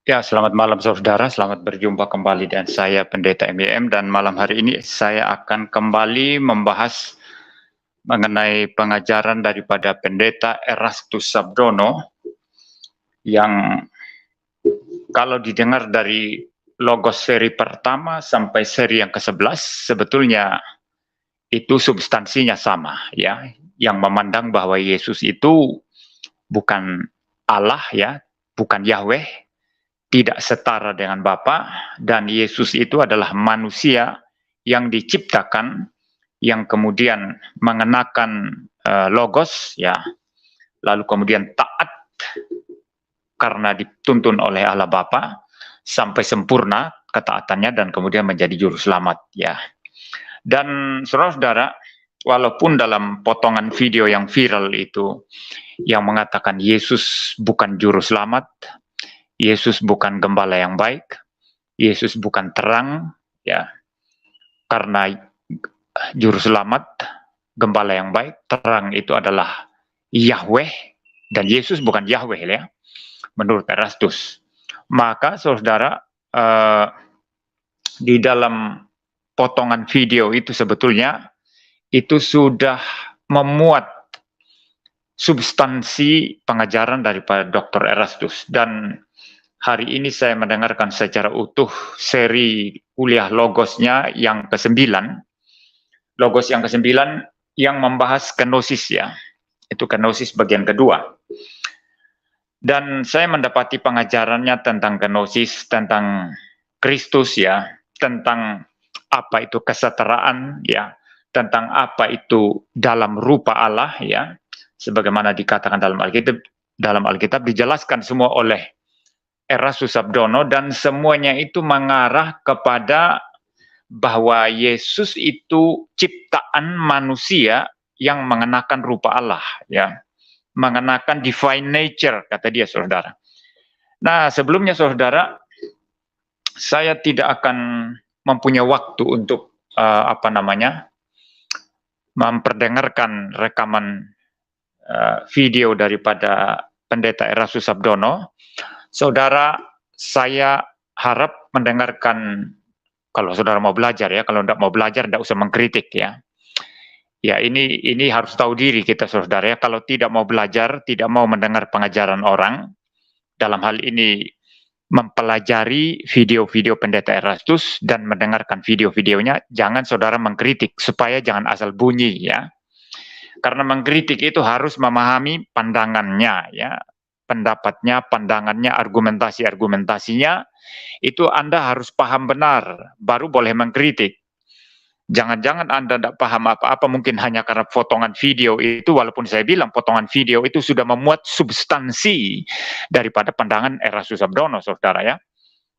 Ya, selamat malam saudara, selamat berjumpa kembali dengan saya Pendeta MEM dan malam hari ini saya akan kembali membahas mengenai pengajaran daripada Pendeta Erastus Sabdono yang kalau didengar dari Logos seri pertama sampai seri yang ke-11 sebetulnya itu substansinya sama ya, yang memandang bahwa Yesus itu bukan Allah ya, bukan Yahweh, tidak setara dengan Bapa, dan Yesus itu adalah manusia yang diciptakan yang kemudian mengenakan logos ya, lalu kemudian taat karena dituntun oleh Allah Bapa sampai sempurna ketaatannya dan kemudian menjadi juru selamat ya. Dan saudara-saudara, walaupun dalam potongan video yang viral itu yang mengatakan Yesus bukan juru selamat, Yesus bukan gembala yang baik, Yesus bukan terang, ya, karena juru selamat, gembala yang baik, terang itu adalah Yahweh, dan Yesus bukan Yahweh, ya, menurut Erastus. Maka, saudara, di dalam potongan video itu sebetulnya itu sudah memuat substansi pengajaran daripada Dr. Erastus, dan hari ini saya mendengarkan secara utuh seri kuliah Logosnya yang ke-9. Logos yang ke-9 yang membahas kenosis ya. Itu kenosis bagian kedua. Dan saya mendapati pengajarannya tentang kenosis, tentang Kristus ya, tentang apa itu kesetaraan ya, tentang apa itu dalam rupa Allah ya, sebagaimana dikatakan dalam Alkitab dijelaskan semua oleh Erastus Sabdono, dan semuanya itu mengarah kepada bahwa Yesus itu ciptaan manusia yang mengenakan rupa Allah, ya, mengenakan divine nature, kata dia, saudara. Nah, sebelumnya, saudara, saya tidak akan mempunyai waktu untuk memperdengarkan rekaman video daripada Pendeta Erastus Sabdono. Saudara, saya harap mendengarkan, kalau saudara mau belajar ya, kalau tidak mau belajar tidak usah mengkritik ya. Ya, ini harus tahu diri kita, saudara ya. Kalau tidak mau belajar, tidak mau mendengar pengajaran orang, dalam hal ini mempelajari video-video Pendeta Erastus dan mendengarkan video-videonya, jangan saudara mengkritik, supaya jangan asal bunyi ya. Karena mengkritik itu harus memahami pandangannya ya, pendapatnya, pandangannya, argumentasinya, itu Anda harus paham benar, baru boleh mengkritik. Jangan-jangan Anda tidak paham apa-apa, mungkin hanya karena potongan video itu, walaupun saya bilang potongan video itu sudah memuat substansi daripada pandangan Erastus Sabdono, saudara ya.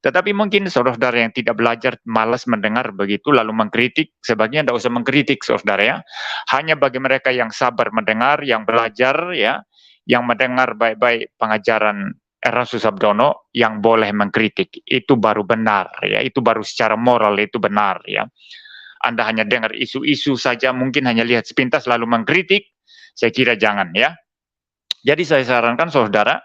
Tetapi mungkin saudara-saudara yang tidak belajar, malas mendengar begitu, lalu mengkritik, sebaiknya tidak usah mengkritik, saudara ya. Hanya bagi mereka yang sabar mendengar, yang belajar ya, yang mendengar baik-baik pengajaran Erastus Sabdono, yang boleh mengkritik. Itu baru benar ya, itu baru secara moral itu benar ya. Anda hanya dengar isu-isu saja, mungkin hanya lihat sepintas lalu mengkritik, saya kira jangan ya. Jadi saya sarankan saudara,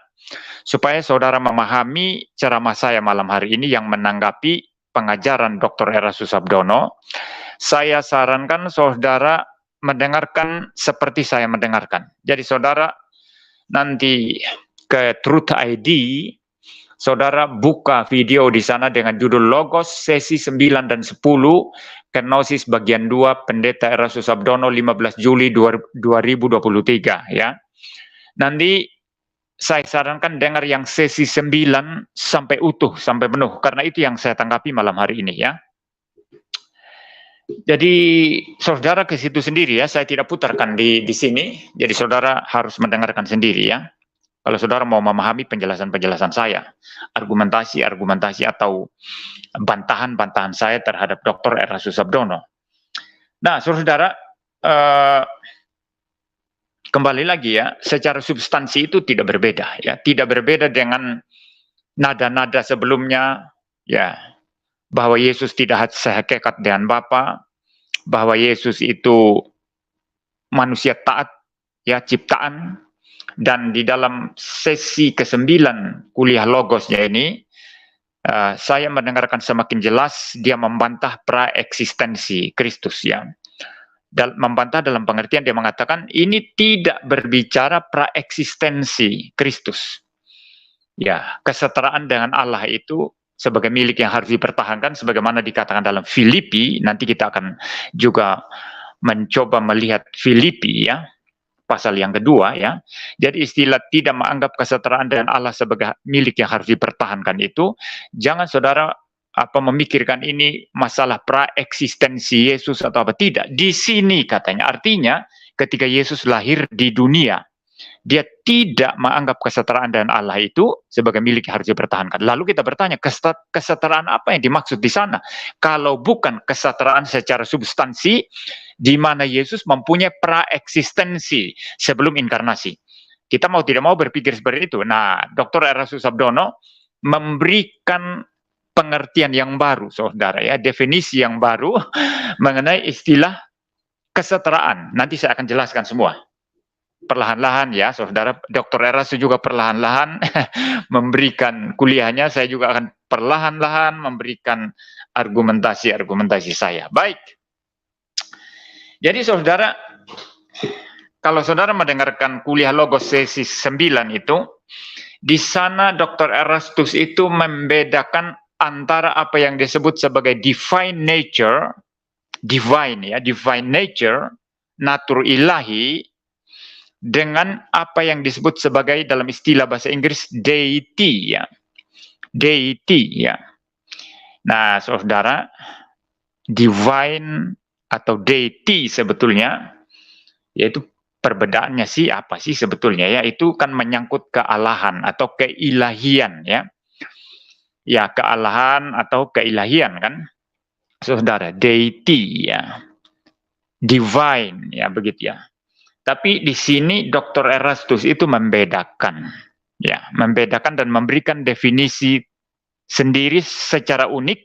supaya saudara memahami ceramah saya malam hari ini yang menanggapi pengajaran Dr. Erastus Sabdono, saya sarankan saudara mendengarkan seperti saya mendengarkan. Jadi saudara nanti ke Truth ID, saudara buka video di sana dengan judul Logos sesi 9 dan 10, Kenosis bagian 2, Pendeta Erastus Sabdono 15 Juli 2023 ya. Nanti saya sarankan dengar yang sesi 9 sampai utuh, sampai penuh, karena itu yang saya tanggapi malam hari ini ya. Jadi saudara ke situ sendiri ya, saya tidak putarkan di sini, jadi saudara harus mendengarkan sendiri ya. Kalau saudara mau memahami penjelasan-penjelasan saya, argumentasi atau bantahan-bantahan saya terhadap Dr. Erastus Sabdono. Nah, saudara, kembali lagi ya, secara substansi itu tidak berbeda ya, tidak berbeda dengan nada-nada sebelumnya ya, bahwa Yesus tidak sehakikat dengan Bapa, bahwa Yesus itu manusia taat ya, ciptaan. Dan di dalam sesi ke-9 kuliah Logosnya ini, saya mendengarkan semakin jelas dia membantah praeksistensi Kristus ya. Membantah dalam pengertian dia mengatakan ini tidak berbicara praeksistensi Kristus. Ya, kesetaraan dengan Allah itu sebagai milik yang harus dipertahankan sebagaimana dikatakan dalam Filipi. Nanti kita akan juga mencoba melihat Filipi ya, pasal yang kedua ya. Jadi istilah tidak menganggap kesetaraan dengan Allah sebagai milik yang harus dipertahankan itu, jangan saudara memikirkan ini masalah praeksistensi Yesus atau apa, tidak. Di sini katanya artinya ketika Yesus lahir di dunia, dia tidak menganggap kesetaraan dengan Allah itu sebagai milik yang harus dipertahankan. Lalu kita bertanya, kesetaraan apa yang dimaksud di sana? Kalau bukan kesetaraan secara substansi, di mana Yesus mempunyai praeksistensi sebelum inkarnasi. Kita mau tidak mau berpikir seperti itu. Nah, Dr. Erastus Sabdono memberikan pengertian yang baru, saudara ya, definisi yang baru mengenai istilah kesetaraan. Nanti saya akan jelaskan semua. Perlahan-lahan ya, saudara. Dr. Erastus juga perlahan-lahan memberikan kuliahnya, saya juga akan perlahan-lahan memberikan argumentasi saya. Baik. Jadi saudara, kalau saudara mendengarkan kuliah Logos sesi 9 itu, di sana Dr. Erastus itu membedakan antara apa yang disebut sebagai divine nature, divine nature, natur ilahi, dengan apa yang disebut sebagai dalam istilah bahasa Inggris deity ya. Deity ya. Nah, saudara, divine atau deity sebetulnya yaitu perbedaannya sih apa sih sebetulnya ya, itu kan menyangkut kealahan atau keilahian ya. Ya, kealahan atau keilahian kan. Saudara, deity ya. Divine ya, begitu ya. Tapi di sini Dr. Erastus itu membedakan, ya, membedakan dan memberikan definisi sendiri secara unik,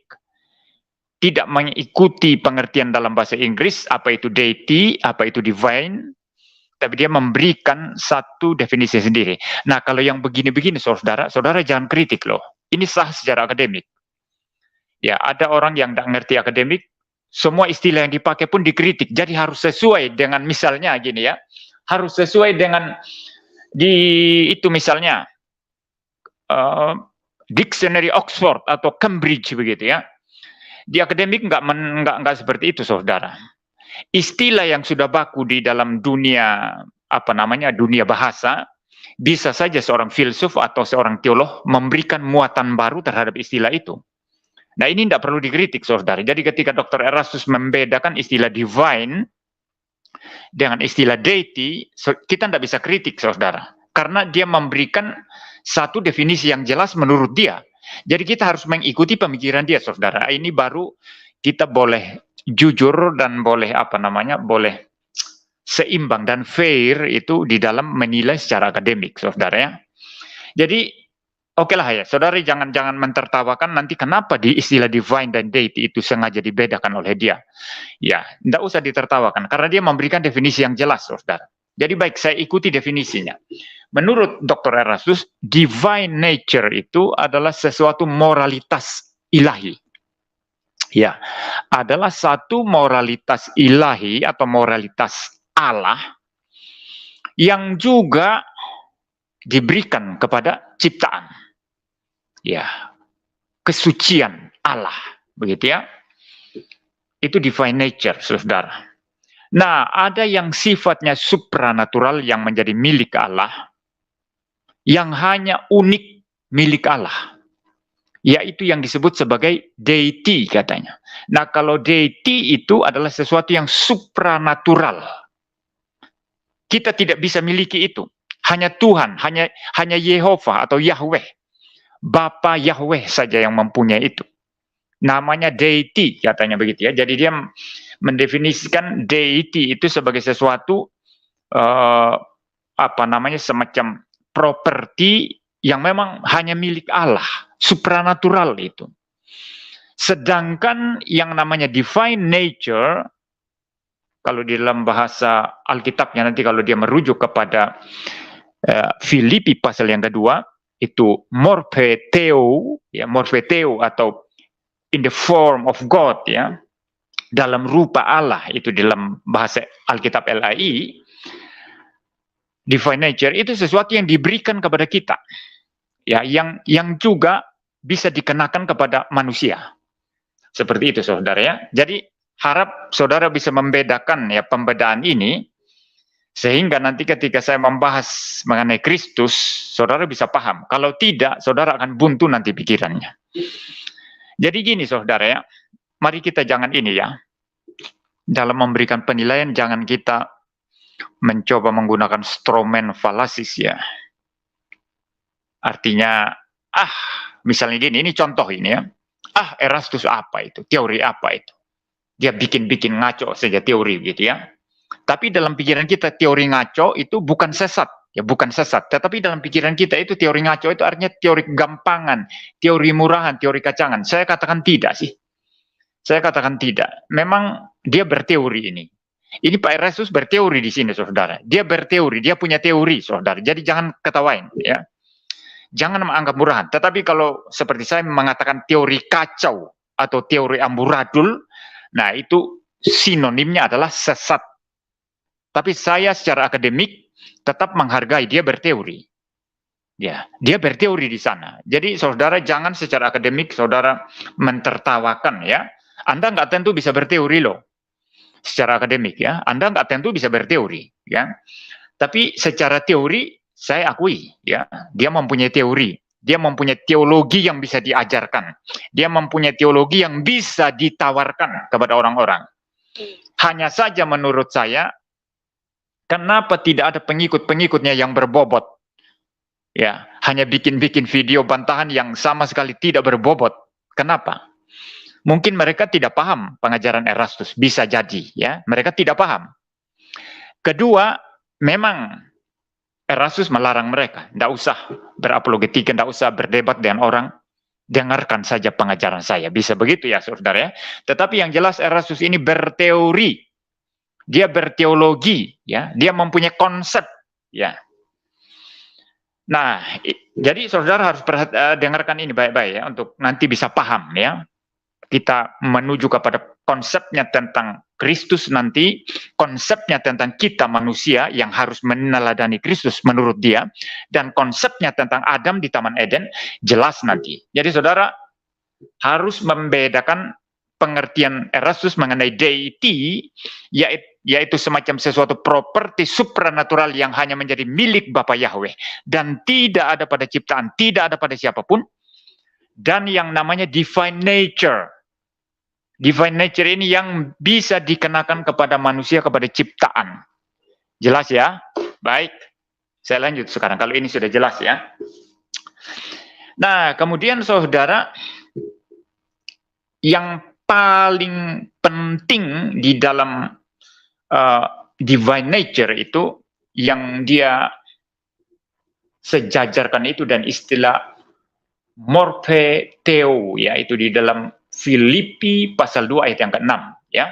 tidak mengikuti pengertian dalam bahasa Inggris apa itu deity, apa itu divine, tapi dia memberikan satu definisi sendiri. Nah, kalau yang begini-begini, saudara jangan kritik loh. Ini sah secara akademik. Ya, ada orang yang tidak ngerti akademik. Semua istilah yang dipakai pun dikritik, jadi harus sesuai dengan misalnya gini ya, harus sesuai dengan itu misalnya Dictionary Oxford atau Cambridge begitu ya. Di akademik nggak seperti itu, saudara. Istilah yang sudah baku di dalam dunia dunia bahasa, bisa saja seorang filsuf atau seorang teolog memberikan muatan baru terhadap istilah itu. Nah, ini tidak perlu dikritik, saudara. Jadi ketika Dr. Erastus membedakan istilah divine dengan istilah deity, kita tidak bisa kritik, saudara. Karena dia memberikan satu definisi yang jelas menurut dia. Jadi kita harus mengikuti pemikiran dia, saudara. Ini baru kita boleh jujur dan boleh boleh seimbang dan fair itu di dalam menilai secara akademik, saudara ya. Jadi oke lah ya, saudara jangan mentertawakan nanti kenapa di istilah divine dan deity itu sengaja dibedakan oleh dia. Ya, tidak usah ditertawakan karena dia memberikan definisi yang jelas, saudara. Jadi baik, saya ikuti definisinya. Menurut Dr. Erastus, divine nature itu adalah sesuatu moralitas ilahi. Ya, adalah satu moralitas ilahi atau moralitas Allah yang juga diberikan kepada ciptaan. Ya, kesucian Allah, begitu ya. Itu divine nature, saudara. Nah, ada yang sifatnya supranatural yang menjadi milik Allah, yang hanya unik milik Allah, yaitu yang disebut sebagai deity katanya. Nah, kalau deity itu adalah sesuatu yang supranatural. Kita tidak bisa miliki itu. Hanya Tuhan, hanya Yehova atau Yahweh. Bapa Yahweh saja yang mempunyai itu. Namanya deity katanya begitu ya. Jadi dia mendefinisikan deity itu sebagai sesuatu semacam properti yang memang hanya milik Allah, supranatural itu. Sedangkan yang namanya divine nature, kalau di dalam bahasa Alkitabnya nanti kalau dia merujuk kepada Filipi pasal yang kedua, itu morpheteo, ya, morpheteo atau in the form of God, ya, dalam rupa Allah, itu dalam bahasa Alkitab LAI, divine nature itu sesuatu yang diberikan kepada kita, ya, yang juga bisa dikenakan kepada manusia. Seperti itu, saudara, ya. Jadi harap saudara bisa membedakan, ya, pembedaan ini, sehingga nanti ketika saya membahas mengenai Kristus, saudara bisa paham. Kalau tidak, saudara akan buntu nanti pikirannya. Jadi gini, saudara, ya, mari kita jangan ini, ya, dalam memberikan penilaian jangan kita mencoba menggunakan stromen falasis, ya. Artinya, misalnya gini, ini contoh ini, ya. Erastus apa itu? Teori apa itu? Dia bikin-bikin ngaco saja teori gitu, ya. Tapi dalam pikiran kita teori ngaco itu bukan sesat, ya, bukan sesat. Tetapi dalam pikiran kita itu teori ngaco itu artinya teori gampangan, teori murahan, teori kacangan. Saya katakan tidak sih. Saya katakan tidak. Memang dia berteori ini. Ini Pak Erastus berteori di sini, saudara. Dia berteori, dia punya teori, saudara. Jadi jangan ketawain, ya. Jangan menganggap murahan. Tetapi kalau seperti saya mengatakan teori kacau atau teori amburadul, nah itu sinonimnya adalah sesat. Tapi saya secara akademik tetap menghargai dia berteori. Ya, dia berteori di sana. Jadi saudara jangan secara akademik saudara mentertawakan, ya. Anda nggak tentu bisa berteori loh. Secara akademik, ya. Anda nggak tentu bisa berteori, ya. Tapi secara teori saya akui, ya, dia mempunyai teori. Dia mempunyai teologi yang bisa diajarkan. Dia mempunyai teologi yang bisa ditawarkan kepada orang-orang. Hanya saja menurut saya, kenapa tidak ada pengikut-pengikutnya yang berbobot? Ya, hanya bikin-bikin video bantahan yang sama sekali tidak berbobot. Kenapa? Mungkin mereka tidak paham pengajaran Erastus, bisa jadi, ya. Mereka tidak paham. Kedua, memang Erastus melarang mereka, tidak usah berapologetika, tidak usah berdebat dengan orang, dengarkan saja pengajaran saya. Bisa begitu, ya, saudara, ya. Tetapi yang jelas Erastus ini berteori. Dia berteologi, ya, dia mempunyai konsep, ya. Nah, jadi saudara harus dengarkan ini baik-baik, ya, untuk nanti bisa paham, ya. Kita menuju kepada konsepnya tentang Kristus nanti, konsepnya tentang kita manusia yang harus meneladani Kristus menurut dia, dan konsepnya tentang Adam di Taman Eden jelas nanti. Jadi saudara harus membedakan pengertian Erastus mengenai deity, yaitu semacam sesuatu properti supranatural yang hanya menjadi milik Bapa Yahweh dan tidak ada pada ciptaan, tidak ada pada siapapun, dan yang namanya divine nature. Divine nature ini yang bisa dikenakan kepada manusia, kepada ciptaan. Jelas, ya? Baik, saya lanjut sekarang kalau ini sudah jelas, ya. Nah, kemudian saudara, yang paling penting di dalam divine nature itu yang dia sejajarkan itu dan istilah morpheteo, ya, itu di dalam Filipi pasal 2 ayat yang ke-6, ya.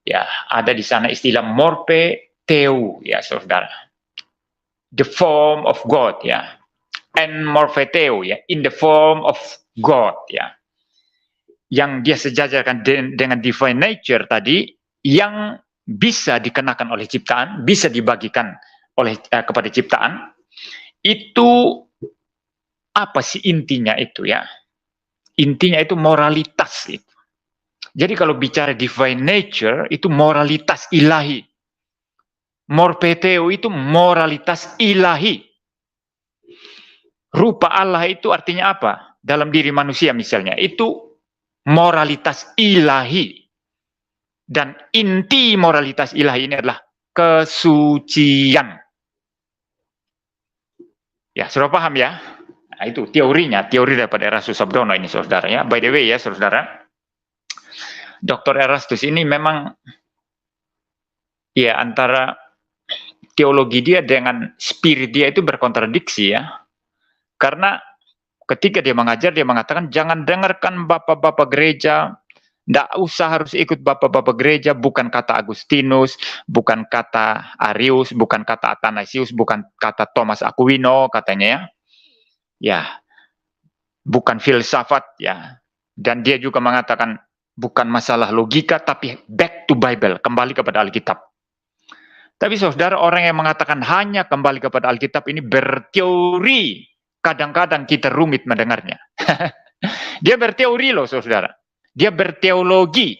Ya, ada di sana istilah morpheteo, ya, saudara. The form of God, ya. And morpheteo, ya, in the form of God, ya. Yang dia sejajarkan dengan divine nature tadi, yang bisa dikenakan oleh ciptaan, bisa dibagikan oleh kepada ciptaan, itu apa sih intinya itu, ya? Intinya itu moralitas itu. Jadi kalau bicara divine nature itu moralitas ilahi. Morpheteo itu moralitas ilahi. Rupa Allah itu artinya apa? Dalam diri manusia misalnya, itu moralitas ilahi. Dan inti moralitas ilahi ini adalah kesucian. Ya, sudah paham, ya? Nah, itu teorinya, teori daripada Erastus Sabdono ini, saudara, ya. By the way, ya, saudara, Dr. Erastus ini memang, ya, antara teologi dia dengan spirit dia itu berkontradiksi, ya. Karena ketika dia mengajar, dia mengatakan, jangan dengarkan bapak-bapak gereja, Tidak usah harus ikut bapak-bapak gereja, bukan kata Agustinus, bukan kata Arius, bukan kata Athanasius, bukan kata Thomas Aquino katanya ya. Ya, bukan filsafat ya. Dan dia juga mengatakan bukan masalah logika, tapi back to Bible, kembali kepada Alkitab. Tapi saudara, orang yang mengatakan hanya kembali kepada Alkitab ini berteori. Kadang-kadang kita rumit mendengarnya. Dia berteori loh saudara. Dia berteologi.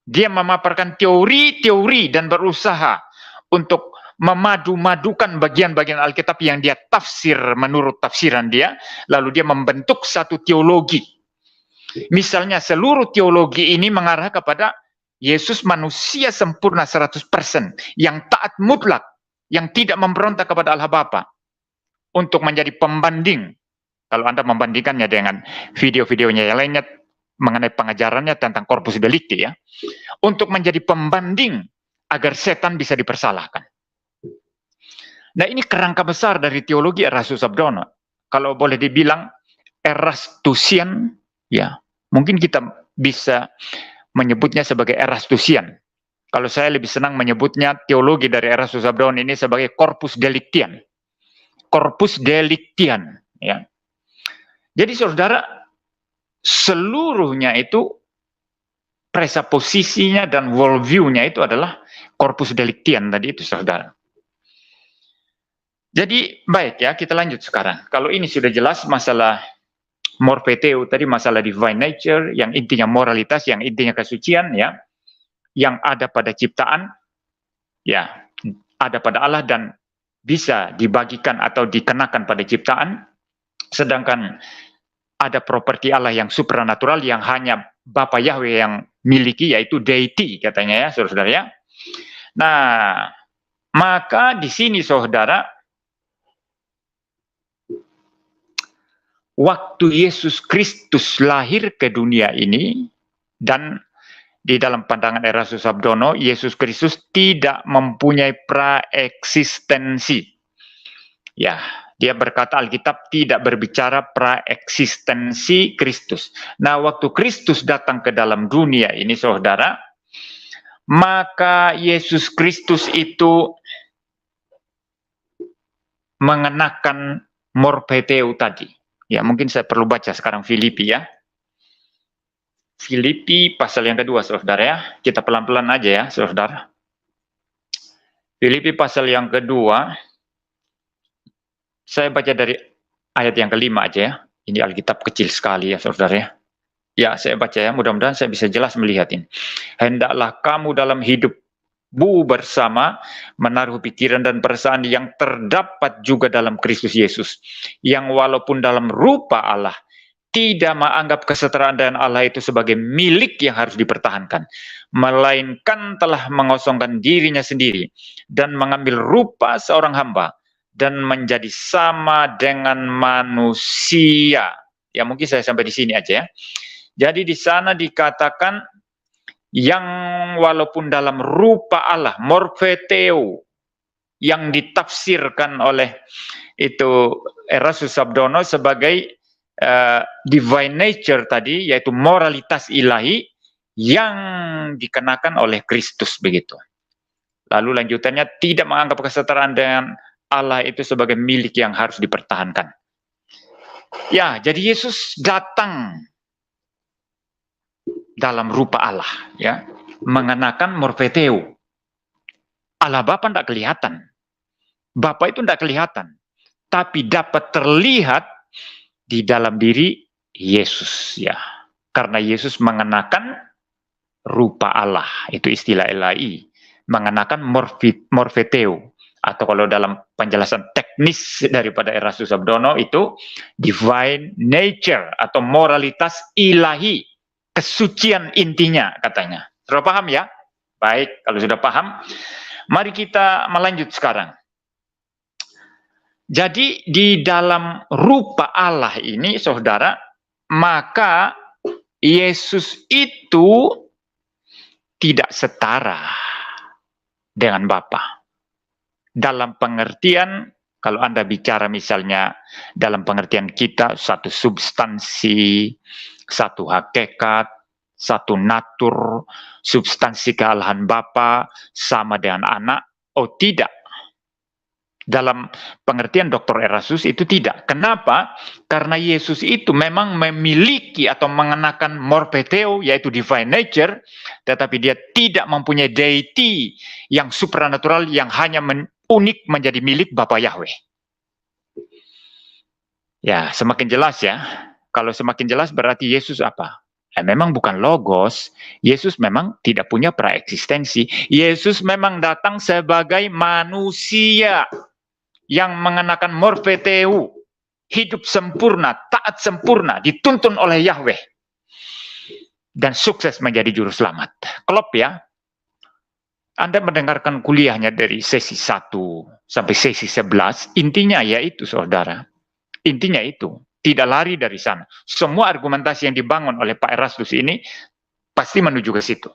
Dia memaparkan teori-teori dan berusaha untuk memadu-madukan bagian-bagian Alkitab yang dia tafsir menurut tafsiran dia. Lalu dia membentuk satu teologi. Misalnya seluruh teologi ini mengarah kepada Yesus manusia sempurna 100%, yang taat mutlak, yang tidak memberontak kepada Allah Bapa, untuk menjadi pembanding. Kalau Anda membandingkannya dengan video-videonya yang lainnya mengenai pengajarannya tentang corpus delicti ya, untuk menjadi pembanding agar setan bisa dipersalahkan. Nah, ini kerangka besar dari teologi Erastus Sabdono. Kalau boleh dibilang Erastusian, ya, mungkin kita bisa menyebutnya sebagai Erastusian. Kalau saya lebih senang menyebutnya teologi dari Erastus Sabdono ini sebagai corpus delictian. Corpus delictian, ya. Jadi saudara, seluruhnya itu presuposisinya dan worldview-nya itu adalah corpus delictian tadi itu saudara. Jadi baik ya, kita lanjut sekarang. Kalau ini sudah jelas masalah morpheteo tadi, masalah divine nature, yang intinya moralitas, yang intinya kesucian ya, yang ada pada ciptaan, ya, ada pada Allah dan bisa dibagikan atau dikenakan pada ciptaan, sedangkan ada properti Allah yang supranatural yang hanya Bapa Yahweh yang miliki, yaitu deity katanya ya, saudara-saudara ya. Nah, maka di sini saudara, waktu Yesus Kristus lahir ke dunia ini, dan di dalam pandangan Erastus Sabdono, Yesus Kristus tidak mempunyai praeksistensi. Ya, dia berkata Alkitab tidak berbicara praeksistensi Kristus. Nah, waktu Kristus datang ke dalam dunia ini, saudara, maka Yesus Kristus itu mengenakan morpheteo tadi. Ya, mungkin saya perlu baca sekarang Filipi ya. Filipi pasal yang kedua, saudara ya. Kita pelan-pelan aja ya, saudara. Filipi pasal yang kedua, saya baca dari ayat yang kelima aja ya. Ini Alkitab kecil sekali ya, saudara ya. Ya, saya baca ya, mudah-mudahan saya bisa jelas melihat ini. Hendaklah kamu dalam hidupmu bersama menaruh pikiran dan perasaan yang terdapat juga dalam Kristus Yesus, yang walaupun dalam rupa Allah, tidak menganggap kesetaraan dengan Allah itu sebagai milik yang harus dipertahankan, melainkan telah mengosongkan dirinya sendiri dan mengambil rupa seorang hamba dan menjadi sama dengan manusia. Ya, mungkin saya sampai di sini aja ya. Jadi di sana dikatakan yang walaupun dalam rupa Allah, morpheteo, yang ditafsirkan oleh itu Erastus Sabdono sebagai divine nature tadi, yaitu moralitas ilahi yang dikenakan oleh Kristus begitu. Lalu lanjutannya, tidak menganggap kesetaraan dengan Allah itu sebagai milik yang harus dipertahankan. Ya, jadi Yesus datang dalam rupa Allah, ya, mengenakan morpheteo. Allah Bapa tidak kelihatan. Bapa itu tidak kelihatan, tapi dapat terlihat di dalam diri Yesus, ya. Karena Yesus mengenakan rupa Allah, itu istilah ilahi, mengenakan morpheteo, atau kalau dalam penjelasan teknis daripada Erastus Sabdono itu divine nature atau moralitas ilahi, kesucian intinya katanya. Sudah paham ya? Baik, kalau sudah paham, mari kita melanjut sekarang. Jadi di dalam rupa Allah ini, saudara, maka Yesus itu tidak setara dengan Bapa. Dalam pengertian, kalau Anda bicara misalnya dalam pengertian kita, satu substansi, satu hakikat, satu natur, substansi kealahan Bapa sama dengan anak? Oh tidak. Dalam pengertian Dr. Erastus itu tidak. Kenapa? Karena Yesus itu memang memiliki atau mengenakan morpheteo, yaitu divine nature, tetapi dia tidak mempunyai deity yang supranatural yang hanya unik menjadi milik Bapa Yahweh. Ya, semakin jelas ya. Kalau semakin jelas berarti Yesus apa? Memang bukan logos. Yesus memang tidak punya praeksistensi. Yesus memang datang sebagai manusia yang mengenakan morpheteo, hidup sempurna, taat sempurna, dituntun oleh Yahweh, dan sukses menjadi juru selamat. Klop ya. Anda mendengarkan kuliahnya dari sesi 1 sampai sesi 11, intinya yaitu, saudara. Intinya itu, tidak lari dari sana. Semua argumentasi yang dibangun oleh Pak Erastus ini pasti menuju ke situ.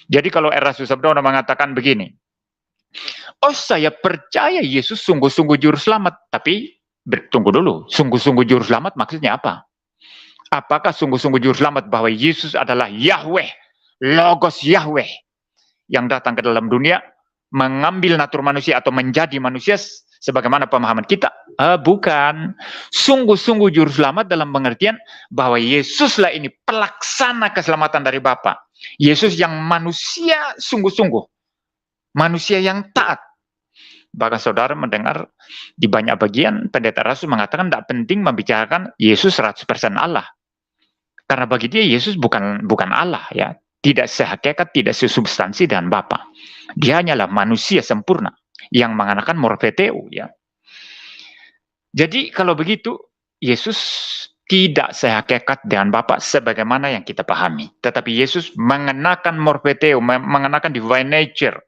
Jadi kalau Erastus Sabdono mengatakan begini, oh saya percaya Yesus sungguh-sungguh juru selamat. Tapi tunggu dulu, sungguh-sungguh juru selamat maksudnya apa? Apakah sungguh-sungguh juru selamat bahwa Yesus adalah Yahweh, Logos Yahweh, yang datang ke dalam dunia, mengambil natur manusia atau menjadi manusia sebagaimana pemahaman kita? Bukan. Sungguh-sungguh juru selamat dalam pengertian bahwa Yesuslah ini pelaksana keselamatan dari Bapa. Yesus yang manusia sungguh-sungguh. Manusia yang taat. Bahkan saudara mendengar di banyak bagian pendeta Rasul mengatakan tidak penting membicarakan Yesus 100% Allah. Karena bagi dia Yesus bukan Allah ya. Tidak sehakikat, tidak sesubstansi dengan Bapa. Dia hanyalah manusia sempurna yang mengenakan morpheteo ya. Jadi kalau begitu Yesus tidak sehakikat dengan Bapa sebagaimana yang kita pahami. Tetapi Yesus mengenakan morpheteo, mengenakan divine nature,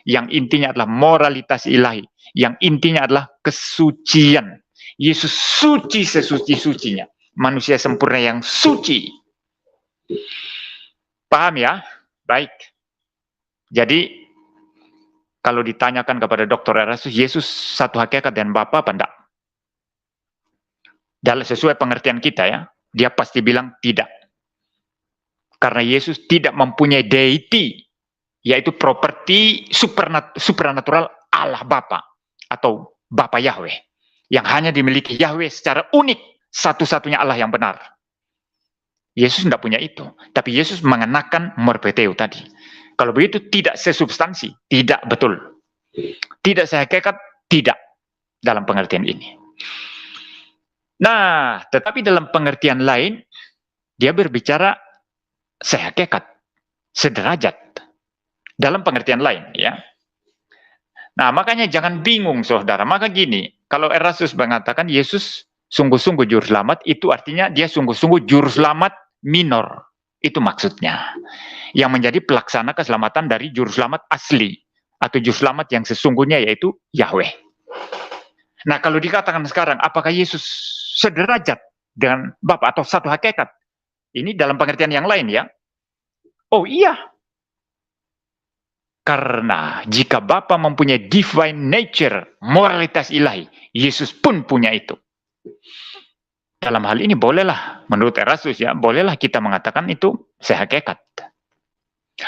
yang intinya adalah moralitas ilahi, yang intinya adalah kesucian. Yesus suci sesuci-sucinya, manusia sempurna yang suci. Paham ya? Baik. Jadi kalau ditanyakan kepada Dr. Erastus, Yesus satu hakikat dengan Bapa apa enggak? Dalam sesuai pengertian kita ya, dia pasti bilang tidak. Karena Yesus tidak mempunyai deity, yaitu properti supranatural Allah Bapa atau Bapa Yahweh yang hanya dimiliki Yahweh secara unik, satu-satunya Allah yang benar. Yesus tidak punya itu, tapi Yesus mengenakan morpheteo tadi. Kalau begitu tidak sesubstansi, tidak betul. Tidak sehakikat, tidak dalam pengertian ini. Nah, tetapi dalam pengertian lain dia berbicara sehakikat, sederajat. Dalam pengertian lain ya. Nah makanya jangan bingung saudara. Maka gini, kalau Erastus mengatakan Yesus sungguh-sungguh juru selamat, itu artinya dia sungguh-sungguh juru selamat minor. Itu maksudnya. Yang menjadi pelaksana keselamatan dari juru selamat asli. Atau juru selamat yang sesungguhnya yaitu Yahweh. Nah kalau dikatakan sekarang, apakah Yesus sederajat dengan Bapa atau satu hakikat? Ini dalam pengertian yang lain ya. Oh iya. Karena jika Bapa mempunyai divine nature, moralitas ilahi, Yesus pun punya itu. Dalam hal ini bolehlah, menurut Erastus ya, bolehlah kita mengatakan itu sehakikat.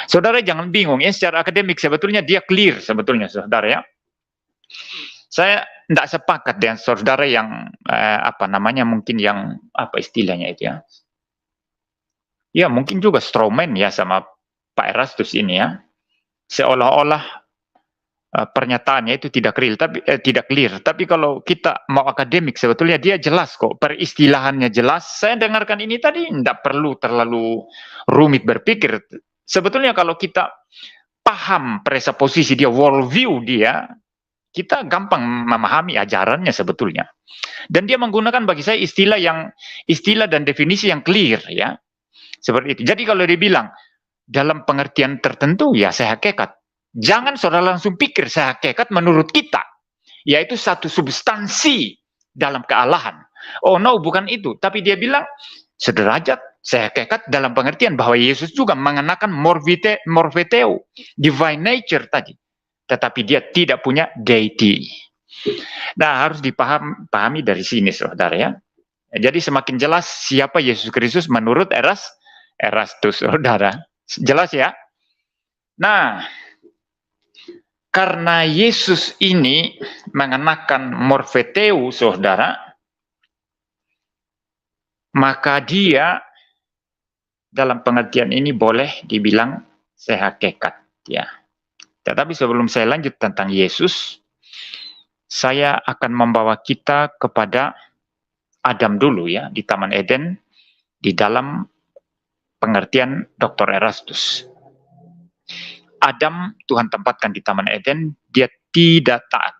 Saudara jangan bingung ya, secara akademik sebetulnya dia clear sebetulnya saudara ya. Saya tidak sepakat dengan saudara yang mungkin yang apa istilahnya itu ya. Ya mungkin juga strawman ya sama Pak Erastus ini ya. Seolah-olah pernyataannya itu tidak clear. Tapi kalau kita mau akademik sebetulnya dia jelas kok, peristilahannya jelas. Saya dengarkan ini tadi tidak perlu terlalu rumit berpikir. Sebetulnya kalau kita paham presupposisi dia, worldview dia, kita gampang memahami ajarannya sebetulnya. Dan dia menggunakan bagi saya istilah dan definisi yang clear ya. Seperti itu. Jadi kalau dia bilang dalam pengertian tertentu ya sehakikat. Jangan saudara langsung pikir sehakikat menurut kita, yaitu satu substansi dalam kealahan. Oh no, bukan itu. Tapi dia bilang sederajat, sehakikat dalam pengertian bahwa Yesus juga mengenakan morpheteo, divine nature tadi. Tetapi dia tidak punya deity. Nah harus dipahami dari sini saudara ya. Jadi semakin jelas siapa Yesus Kristus menurut Erastus. Erastus, saudara. Jelas ya? Nah, karena Yesus ini mengenakan morfeteu, saudara, maka dia dalam pengertian ini boleh dibilang sehakikat, ya. Tetapi sebelum saya lanjut tentang Yesus, saya akan membawa kita kepada Adam dulu ya, di Taman Eden, di dalam pengertian Dr. Erastus. Adam Tuhan tempatkan di Taman Eden, dia tidak taat.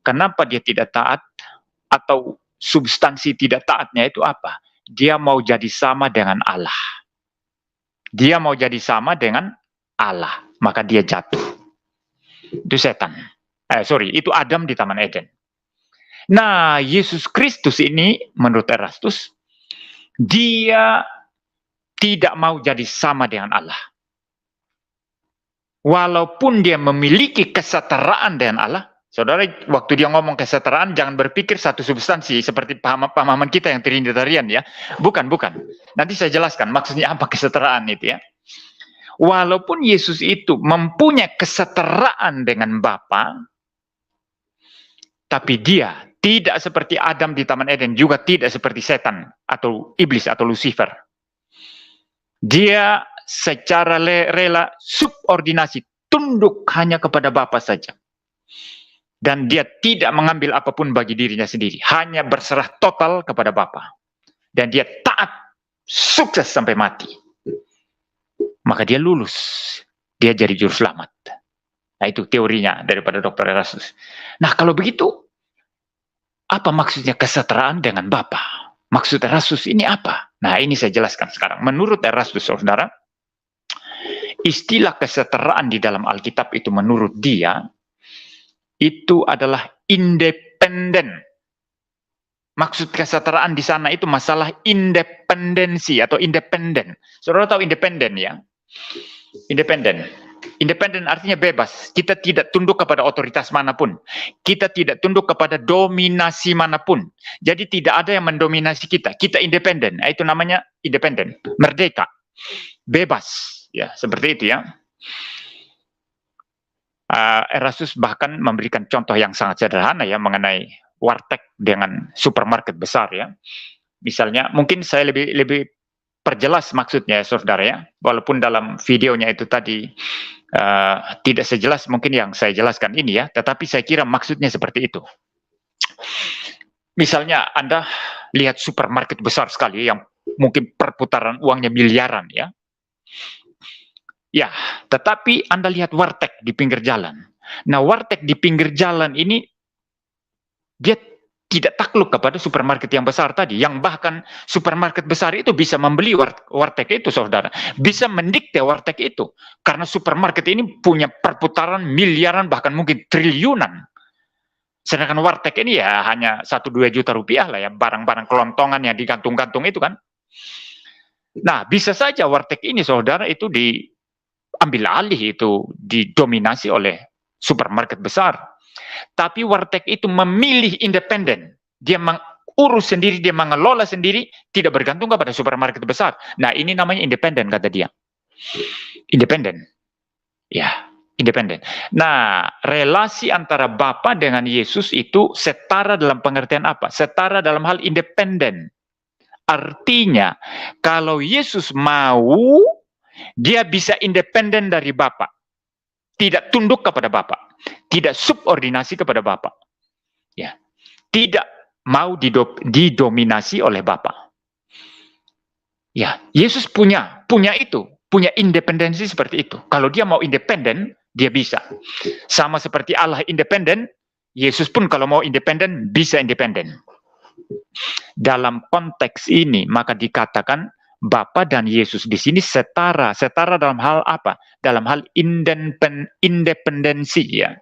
Kenapa dia tidak taat? Atau substansi tidak taatnya itu apa? Dia mau jadi sama dengan Allah. Dia mau jadi sama dengan Allah, maka dia jatuh. Itu setan. Itu Adam di Taman Eden. Nah, Yesus Kristus ini, menurut Erastus, dia tidak mau jadi sama dengan Allah. Walaupun dia memiliki kesetaraan dengan Allah, saudara, waktu dia ngomong kesetaraan, jangan berpikir satu substansi seperti pemahaman kita yang trinitarian ya. Bukan. Nanti saya jelaskan maksudnya apa kesetaraan itu ya. Walaupun Yesus itu mempunyai kesetaraan dengan Bapa, tapi dia tidak seperti Adam di Taman Eden, juga tidak seperti setan atau iblis atau Lucifer. Dia secara rela subordinasi, tunduk hanya kepada Bapa saja. Dan dia tidak mengambil apapun bagi dirinya sendiri, hanya berserah total kepada Bapa. Dan dia taat, sukses sampai mati. Maka dia lulus, dia jadi juru selamat. Nah itu teorinya daripada Dr. Erastus. Nah kalau begitu, apa maksudnya kesetaraan dengan Bapa? Maksud Erastus ini apa? Nah ini saya jelaskan sekarang. Menurut Erastus, saudara, istilah kesetaraan di dalam Alkitab itu menurut dia, itu adalah independen. Maksud kesetaraan di sana itu masalah independensi atau independen. Saudara tahu independen ya? Independen. Independen artinya bebas. Kita tidak tunduk kepada otoritas manapun. Kita tidak tunduk kepada dominasi manapun. Jadi tidak ada yang mendominasi kita. Kita independen. Itu namanya independen. Merdeka. Bebas. Ya, seperti itu ya. Erastus bahkan memberikan contoh yang sangat sederhana ya mengenai warteg dengan supermarket besar ya. Misalnya, mungkin saya lebih perjelas maksudnya ya, saudara ya. Walaupun dalam videonya itu tadi tidak sejelas mungkin yang saya jelaskan ini ya, tetapi saya kira maksudnya seperti itu. Misalnya Anda lihat supermarket besar sekali yang mungkin perputaran uangnya miliaran ya. Ya, tetapi Anda lihat warteg di pinggir jalan. Nah, warteg di pinggir jalan ini, dia tidak takluk kepada supermarket yang besar tadi. Yang bahkan supermarket besar itu bisa membeli warteg itu, saudara. Bisa mendikte warteg itu. Karena supermarket ini punya perputaran miliaran, bahkan mungkin triliunan. Sedangkan warteg ini ya hanya 1-2 juta rupiah lah ya. Barang-barang kelontongan yang digantung-gantung itu kan. Nah, bisa saja warteg ini, saudara, itu ambil alih, itu didominasi oleh supermarket besar. Tapi warteg itu memilih independen. Dia mengurus sendiri, dia mengelola sendiri, tidak bergantung kepada supermarket besar. Nah, ini namanya independen, kata dia. Independen. Ya, independen. Nah, relasi antara Bapa dengan Yesus itu setara dalam pengertian apa? Setara dalam hal independen. Artinya, kalau Yesus mau, dia bisa independen dari Bapa. Tidak tunduk kepada Bapa. Tidak subordinasi kepada Bapa. Ya. Tidak mau didominasi oleh Bapa. Ya, Yesus punya itu. Punya independensi seperti itu. Kalau dia mau independen, dia bisa. Sama seperti Allah independen, Yesus pun kalau mau independen, bisa independen. Dalam konteks ini, maka dikatakan Bapa dan Yesus di sini setara. Setara dalam hal apa? Dalam hal independensi ya.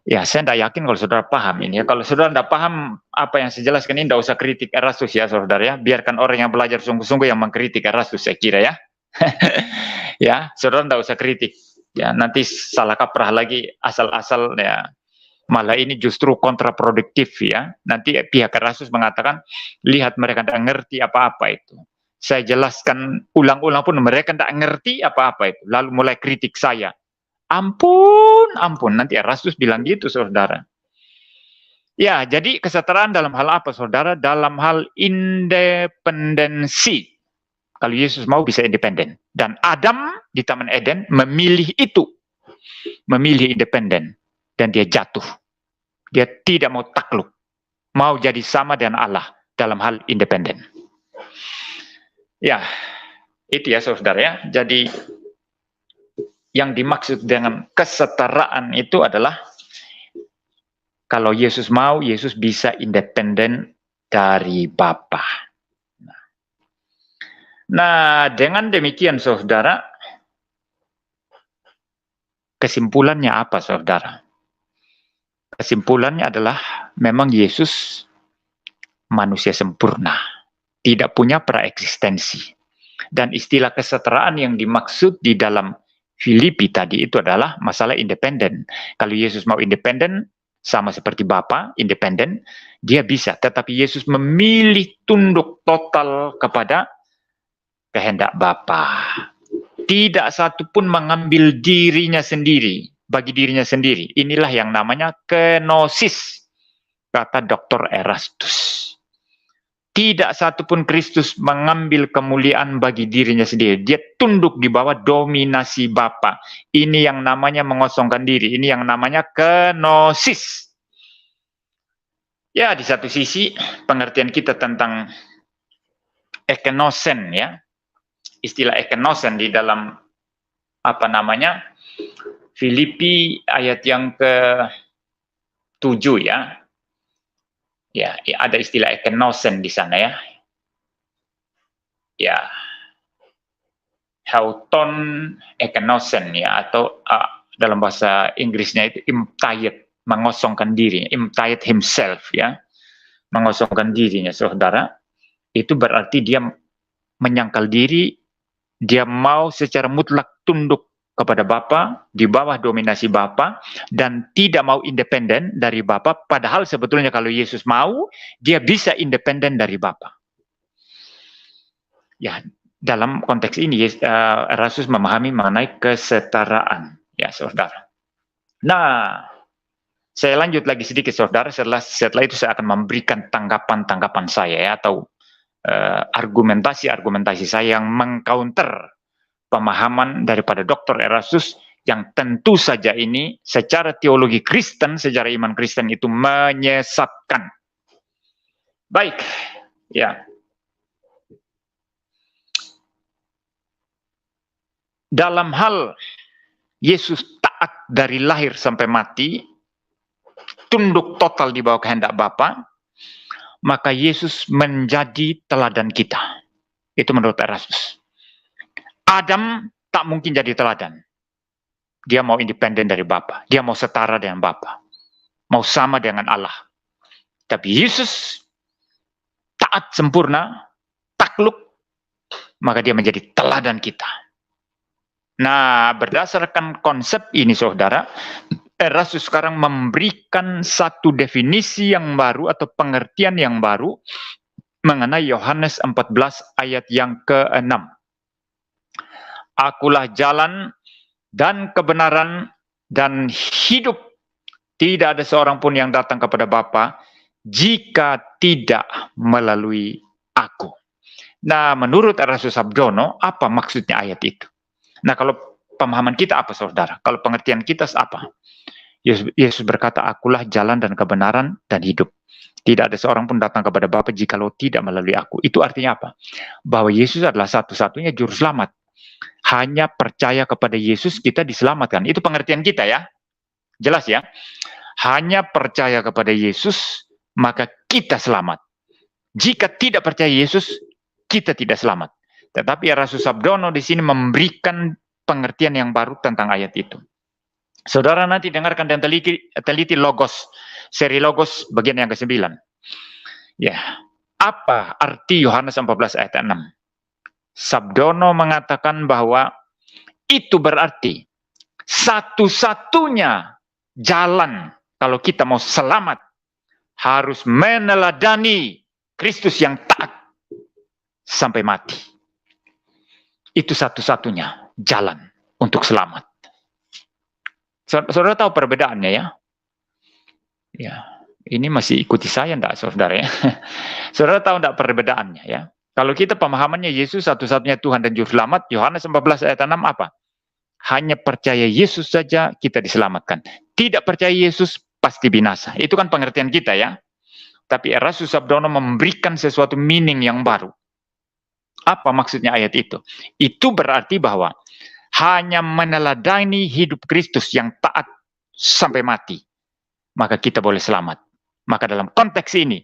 Ya, saya tidak yakin kalau saudara paham ini ya. Kalau saudara tidak paham apa yang saya jelaskan ini, tidak usah kritik Erastus ya, saudara ya. Biarkan orang yang belajar sungguh-sungguh yang mengkritik Erastus, saya kira ya. Ya, saudara tidak usah kritik. Ya, nanti salah kaprah lagi asal-asal ya. Malah ini justru kontraproduktif ya. Nanti pihak Erastus mengatakan, lihat mereka tidak ngerti apa-apa itu. Saya jelaskan ulang-ulang pun mereka tidak ngerti apa-apa itu. Lalu mulai kritik saya. Ampun, ampun. Nanti Erastus bilang gitu, saudara. Ya, jadi kesetaraan dalam hal apa, saudara? Dalam hal independensi. Kalau Yesus mau bisa independen. Dan Adam di Taman Eden memilih itu. Memilih independen. Dan dia jatuh. Dia tidak mau takluk. Mau jadi sama dengan Allah dalam hal independen. Ya, itu ya saudara ya. Jadi yang dimaksud dengan kesetaraan itu adalah kalau Yesus mau, Yesus bisa independen dari Bapa. Nah, dengan demikian saudara, kesimpulannya apa saudara? Kesimpulannya adalah memang Yesus manusia sempurna, tidak punya praeksistensi. Dan istilah kesetaraan yang dimaksud di dalam Filipi tadi itu adalah masalah independen. Kalau Yesus mau independen, sama seperti Bapa, independen, dia bisa. Tetapi Yesus memilih tunduk total kepada kehendak Bapa. Tidak satu pun mengambil dirinya sendiri, bagi dirinya sendiri. Inilah yang namanya kenosis, kata Dr. Erastus. Tidak satu pun Kristus mengambil kemuliaan bagi dirinya sendiri. Dia tunduk di bawah dominasi Bapa. Ini yang namanya mengosongkan diri. Ini yang namanya kenosis. Ya, di satu sisi pengertian kita tentang ekenosen ya. Istilah ekenosen di dalam Filipi ayat yang ke-7 ya. Ya, ada istilah ekenosen di sana ya. Ya. Hauton ekenosen ya, atau dalam bahasa Inggrisnya itu imtayet, mengosongkan diri, imtayet himself ya. Mengosongkan dirinya saudara. Itu berarti dia menyangkal diri, dia mau secara mutlak tunduk kepada Bapa, di bawah dominasi Bapa, dan tidak mau independen dari Bapa. Padahal sebetulnya kalau Yesus mau, dia bisa independen dari Bapa. Ya, dalam konteks ini Erastus memahami mengenai kesetaraan, ya saudara. Nah, saya lanjut lagi sedikit saudara. Setelah itu saya akan memberikan tanggapan-tanggapan saya ya, atau argumentasi-argumentasi saya yang mengcounter pemahaman daripada Dr. Erastus yang tentu saja ini secara teologi Kristen, secara iman Kristen itu menyesatkan. Baik, ya. Dalam hal Yesus taat dari lahir sampai mati, tunduk total di bawah kehendak Bapa, maka Yesus menjadi teladan kita. Itu menurut Erastus. Adam tak mungkin jadi teladan. Dia mau independen dari Bapa. Dia mau setara dengan Bapa. Mau sama dengan Allah. Tapi Yesus taat sempurna, takluk, maka dia menjadi teladan kita. Nah, berdasarkan konsep ini saudara, Erastus sekarang memberikan satu definisi yang baru atau pengertian yang baru mengenai Yohanes 14 ayat yang ke-6. Akulah jalan dan kebenaran dan hidup. Tidak ada seorang pun yang datang kepada Bapa jika tidak melalui aku. Nah, menurut Erastus Sabdono, apa maksudnya ayat itu? Nah, kalau pemahaman kita apa, saudara? Kalau pengertian kita apa? Yesus berkata, akulah jalan dan kebenaran dan hidup. Tidak ada seorang pun datang kepada Bapa jikalau tidak melalui aku. Itu artinya apa? Bahwa Yesus adalah satu-satunya juru selamat. Hanya percaya kepada Yesus kita diselamatkan. Itu pengertian kita ya. Jelas ya? Hanya percaya kepada Yesus, maka kita selamat. Jika tidak percaya Yesus, kita tidak selamat. Tetapi Erastus Sabdono di sini memberikan pengertian yang baru tentang ayat itu. Saudara nanti dengarkan dan teliti Logos, seri Logos bagian yang ke-9. Ya, apa arti Yohanes 14 ayat 6? Sabdono mengatakan bahwa itu berarti satu-satunya jalan kalau kita mau selamat harus meneladani Kristus yang taat sampai mati. Itu satu-satunya jalan untuk selamat. Saudara tahu perbedaannya ya? Ya, ini masih ikuti saya enggak, saudara ya? Saudara tahu enggak perbedaannya ya? Kalau kita pemahamannya Yesus satu-satunya Tuhan dan Juru Selamat, Yohanes 14 ayat 6 apa? Hanya percaya Yesus saja kita diselamatkan. Tidak percaya Yesus pasti binasa. Itu kan pengertian kita ya. Tapi Erastus Sabdono memberikan sesuatu meaning yang baru. Apa maksudnya ayat itu? Itu berarti bahwa hanya meneladani hidup Kristus yang taat sampai mati, maka kita boleh selamat. Maka dalam konteks ini,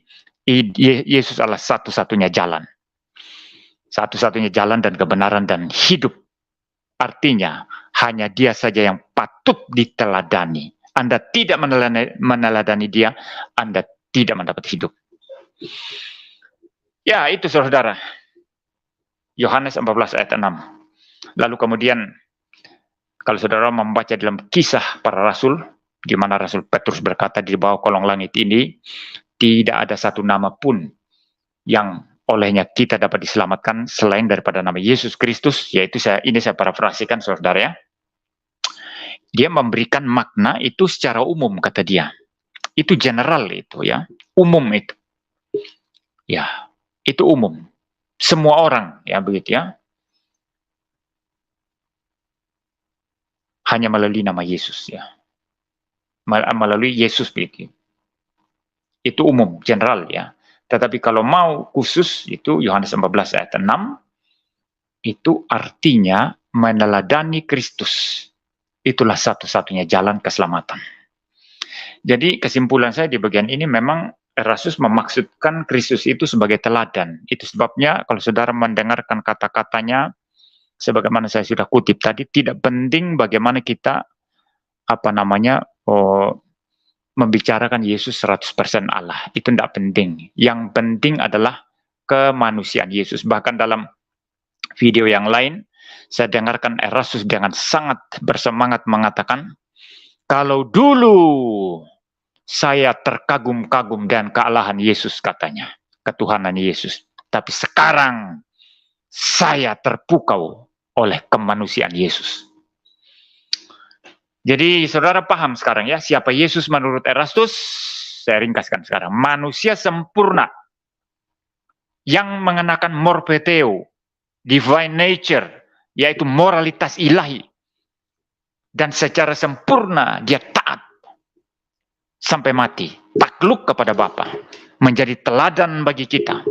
Yesus adalah satu-satunya jalan. Satu-satunya jalan dan kebenaran dan hidup. Artinya, hanya dia saja yang patut diteladani. Anda tidak meneladani dia, Anda tidak mendapat hidup. Ya, itu saudara. Yohanes 14 ayat 6. Lalu kemudian, kalau saudara membaca dalam kisah para rasul, di mana Rasul Petrus berkata di bawah kolong langit ini, tidak ada satu nama pun yang olehnya kita dapat diselamatkan selain daripada nama Yesus Kristus, yaitu ini saya parafrasikan saudara ya. Dia memberikan makna itu secara umum kata dia. Itu general itu ya, umum itu. Ya, itu umum. Semua orang ya begitu ya. Hanya melalui nama Yesus ya. Melalui Yesus begitu. Itu umum, general ya. Tetapi kalau mau khusus itu Yohanes 14 ayat 6 itu artinya meneladani Kristus. Itulah satu-satunya jalan keselamatan. Jadi kesimpulan saya di bagian ini memang Erastus memaksudkan Kristus itu sebagai teladan. Itu sebabnya kalau saudara mendengarkan kata-katanya, sebagaimana saya sudah kutip tadi, tidak penting bagaimana kita membicarakan Yesus 100% Allah. Itu tidak penting. Yang penting adalah kemanusiaan Yesus. Bahkan dalam video yang lain, saya dengarkan Erastus dengan sangat bersemangat mengatakan, kalau dulu saya terkagum-kagum dan kealahan Yesus katanya, ketuhanan Yesus. Tapi sekarang saya terpukau oleh kemanusiaan Yesus. Jadi saudara paham sekarang ya, siapa Yesus menurut Erastus? Saya ringkaskan sekarang. Manusia sempurna yang mengenakan morpheteo, divine nature, yaitu moralitas ilahi. Dan secara sempurna dia taat sampai mati, takluk kepada Bapa, menjadi teladan bagi kita.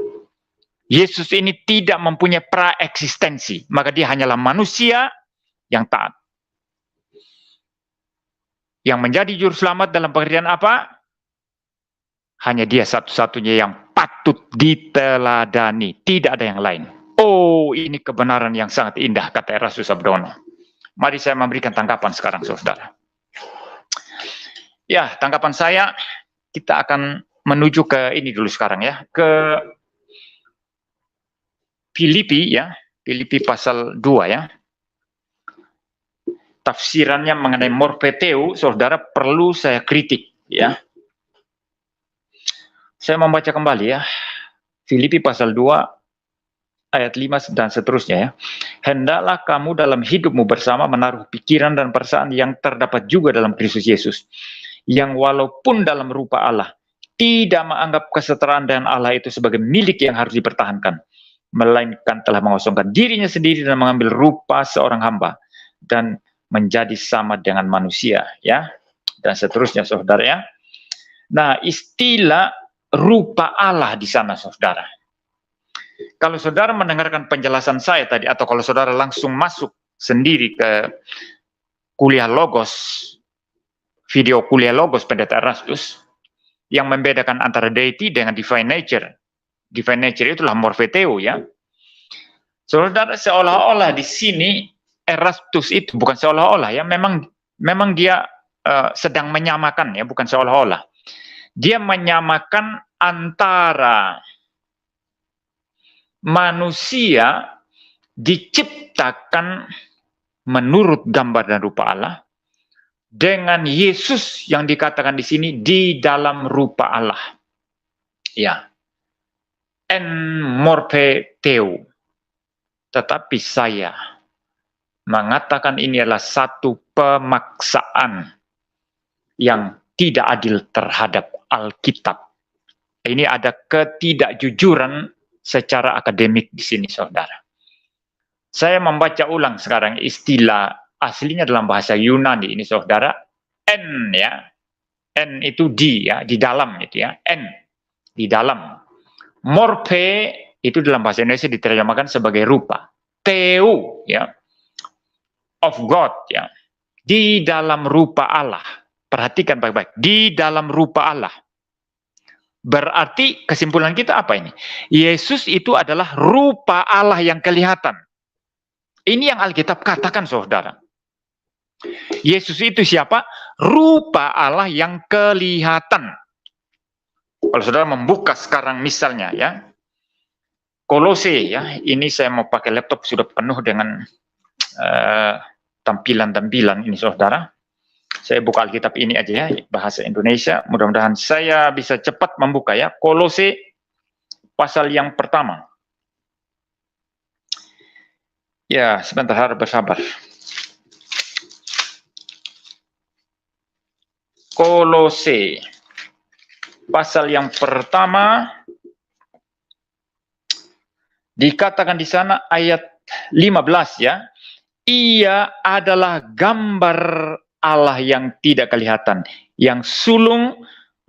Yesus ini tidak mempunyai praeksistensi, maka dia hanyalah manusia yang taat. Yang menjadi juru selamat dalam pengertian apa? Hanya dia satu-satunya yang patut diteladani, tidak ada yang lain. Oh, ini kebenaran yang sangat indah, kata Erastus Sabdono. Mari saya memberikan tanggapan sekarang, saudara. Ya, tanggapan saya, kita akan menuju ke ini dulu sekarang ya, ke Filipi ya, Filipi pasal 2 ya. Tafsirannya mengenai morpheteo, saudara perlu saya kritik ya. Saya membaca kembali ya, Filipi pasal 2 ayat 5 dan seterusnya ya. Hendaklah kamu dalam hidupmu bersama menaruh pikiran dan perasaan yang terdapat juga dalam Kristus Yesus, yang walaupun dalam rupa Allah, tidak menganggap kesetaraan dengan Allah itu sebagai milik yang harus dipertahankan, melainkan telah mengosongkan dirinya sendiri dan mengambil rupa seorang hamba, dan menjadi sama dengan manusia, ya, dan seterusnya, saudara ya. Nah, istilah rupa Allah di sana, saudara. Kalau saudara mendengarkan penjelasan saya tadi, atau kalau saudara langsung masuk sendiri ke kuliah Logos, video kuliah Logos Pendeta Erastus, yang membedakan antara deity dengan divine nature. Divine nature itulah morpheteo, ya. Saudara, seolah-olah di sini Erastus itu bukan seolah-olah ya, memang dia sedang menyamakan ya, bukan seolah-olah. Dia menyamakan antara manusia diciptakan menurut gambar dan rupa Allah dengan Yesus yang dikatakan di sini di dalam rupa Allah. Ya. En morpheteo. Tetapi saya mengatakan ini adalah satu pemaksaan yang tidak adil terhadap Alkitab. Ini ada ketidakjujuran secara akademik di sini, saudara. Saya membaca ulang sekarang istilah aslinya dalam bahasa Yunani ini, saudara. N ya, N itu di ya, di dalam itu ya, N di dalam. Morphe itu dalam bahasa Indonesia diterjemahkan sebagai rupa. Theo ya, of God ya, di dalam rupa Allah. Perhatikan baik-baik, di dalam rupa Allah. Berarti kesimpulan kita apa ini? Yesus itu adalah rupa Allah yang kelihatan. Ini yang Alkitab katakan, saudara. Yesus itu siapa? Rupa Allah yang kelihatan. Kalau saudara membuka sekarang misalnya ya, Kolose ya, ini saya mau pakai laptop sudah penuh dengan tampilan-tampilan ini, saudara. Saya buka Alkitab ini aja ya, bahasa Indonesia. Mudah-mudahan saya bisa cepat membuka ya. Kolose pasal yang pertama. Ya, sebentar, harus bersabar. Kolose pasal yang pertama, dikatakan di sana ayat 15 ya. Ia adalah gambar Allah yang tidak kelihatan, yang sulung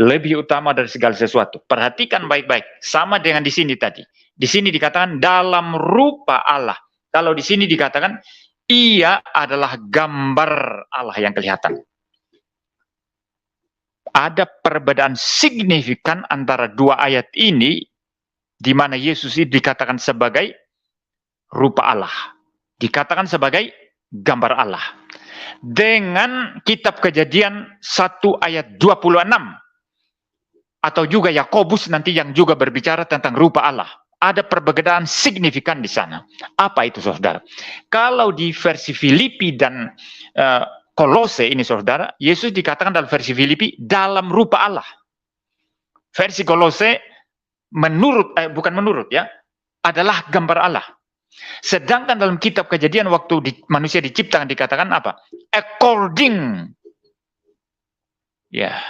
lebih utama dari segala sesuatu. Perhatikan baik-baik, sama dengan di sini tadi. Di sini dikatakan dalam rupa Allah. Kalau di sini dikatakan ia adalah gambar Allah yang kelihatan. Ada perbedaan signifikan antara dua ayat ini, di mana Yesus itu dikatakan sebagai rupa Allah, dikatakan sebagai gambar Allah. Dengan kitab Kejadian 1 ayat 26 atau juga Yakobus nanti yang juga berbicara tentang rupa Allah. Ada perbedaan signifikan di sana. Apa itu, saudara? Kalau di versi Filipi dan Kolose ini, saudara, Yesus dikatakan dalam versi Filipi dalam rupa Allah. Versi Kolose bukan menurut ya, adalah gambar Allah. Sedangkan dalam kitab Kejadian waktu manusia diciptakan dikatakan apa? According. Ya.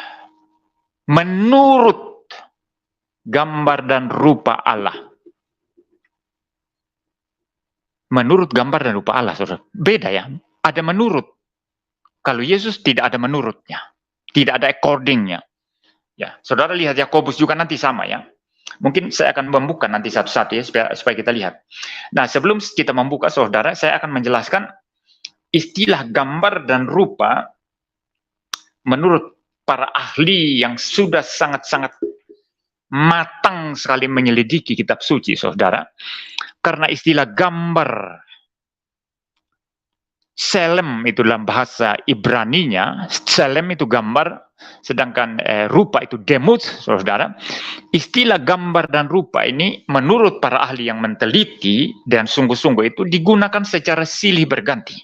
Menurut gambar dan rupa Allah. Menurut gambar dan rupa Allah, saudara. Beda ya. Ada menurut. Kalau Yesus tidak ada menurutnya. Tidak ada accordingnya. Ya, saudara lihat Yakobus juga nanti sama ya. Mungkin saya akan membuka nanti satu-satu ya, supaya kita lihat. Nah, sebelum kita membuka, saudara, saya akan menjelaskan istilah gambar dan rupa menurut para ahli yang sudah sangat-sangat matang sekali menyelidiki kitab suci, saudara. Karena istilah gambar, selem itu dalam bahasa Ibraninya, selem itu gambar, sedangkan rupa itu demut, saudara. Istilah gambar dan rupa ini menurut para ahli yang meneliti dan sungguh-sungguh itu digunakan secara silih berganti.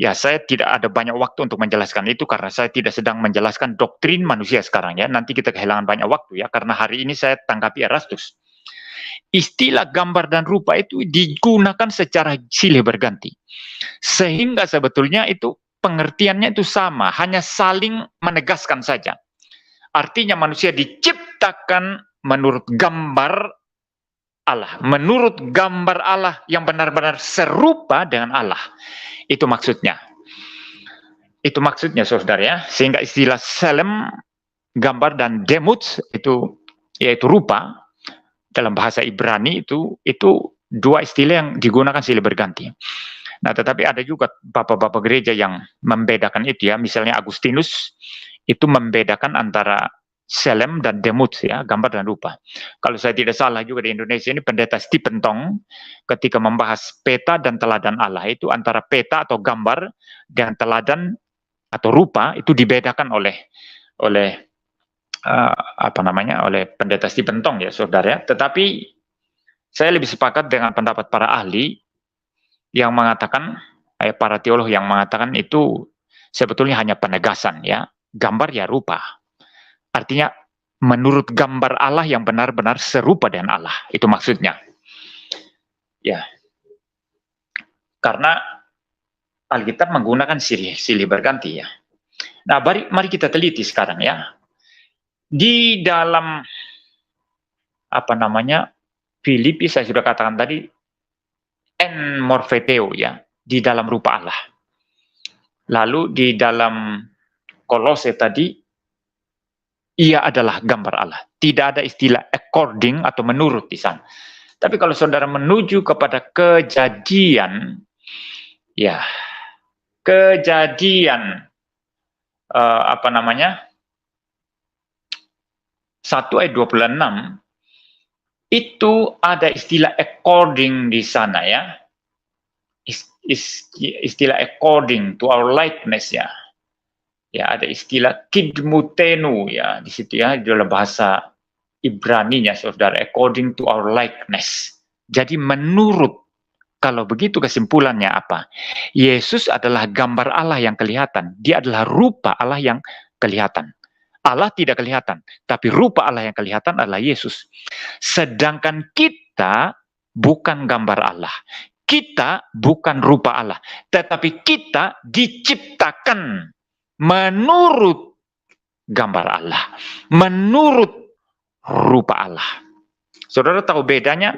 Ya, saya tidak ada banyak waktu untuk menjelaskan itu karena saya tidak sedang menjelaskan doktrin manusia sekarang ya. Nanti kita kehilangan banyak waktu ya, karena hari ini saya tanggapi Erastus. Istilah gambar dan rupa itu digunakan secara silih berganti. Sehingga sebetulnya itu pengertiannya itu sama, hanya saling menegaskan saja. Artinya manusia diciptakan menurut gambar Allah, menurut gambar Allah yang benar-benar serupa dengan Allah. Itu maksudnya. Itu maksudnya, saudara ya. Sehingga istilah selem, gambar, dan demut itu yaitu rupa dalam bahasa Ibrani itu dua istilah yang digunakan silih berganti. Nah, tetapi ada juga bapak-bapak gereja yang membedakan itu ya. Misalnya Agustinus itu membedakan antara selem dan demut ya, gambar dan rupa. Kalau saya tidak salah juga di Indonesia ini pendeta Stephen Tong ketika membahas peta dan teladan Allah itu antara peta atau gambar dan teladan atau rupa itu dibedakan oleh oleh pendeta Stephen Tong ya, saudara. Tetapi saya lebih sepakat dengan pendapat para ahli yang mengatakan, para teolog yang mengatakan itu sebetulnya hanya penegasan ya, gambar ya rupa. Artinya menurut gambar Allah yang benar-benar serupa dengan Allah. Itu maksudnya. Ya. Karena Alkitab menggunakan silih berganti ya. Nah, mari kita teliti sekarang ya. Di dalam Filipi saya sudah katakan tadi, en morpheteo ya, di dalam rupa Allah. Lalu di dalam Kolose tadi, ia adalah gambar Allah. Tidak ada istilah according atau menurut di sana. Tapi kalau saudara menuju kepada Kejadian, ya, Kejadian 1 ayat 26, itu ada istilah according di sana ya. Istilah according to our likeness ya. Ya, ada istilah kidmutenu ya di situ ya, di dalam bahasa Ibrani-nya saudara, according to our likeness. Jadi menurut, kalau begitu kesimpulannya apa? Yesus adalah gambar Allah yang kelihatan. Dia adalah rupa Allah yang kelihatan. Allah tidak kelihatan, tapi rupa Allah yang kelihatan adalah Yesus. Sedangkan kita bukan gambar Allah. Kita bukan rupa Allah, tetapi kita diciptakan menurut gambar Allah, menurut rupa Allah. Saudara tahu bedanya?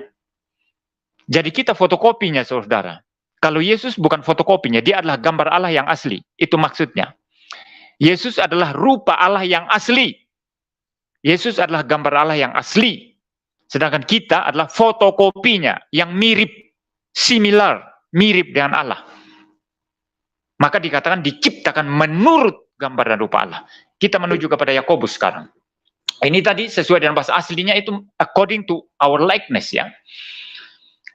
Jadi kita fotokopinya, saudara. Kalau Yesus bukan fotokopinya, dia adalah gambar Allah yang asli. Itu maksudnya. Yesus adalah rupa Allah yang asli. Yesus adalah gambar Allah yang asli. Sedangkan kita adalah fotokopinya yang mirip, similar, mirip dengan Allah. Maka dikatakan diciptakan menurut gambar dan rupa Allah. Kita menuju kepada Yakobus sekarang. Ini tadi sesuai dengan bahasa aslinya itu according to our likeness ya.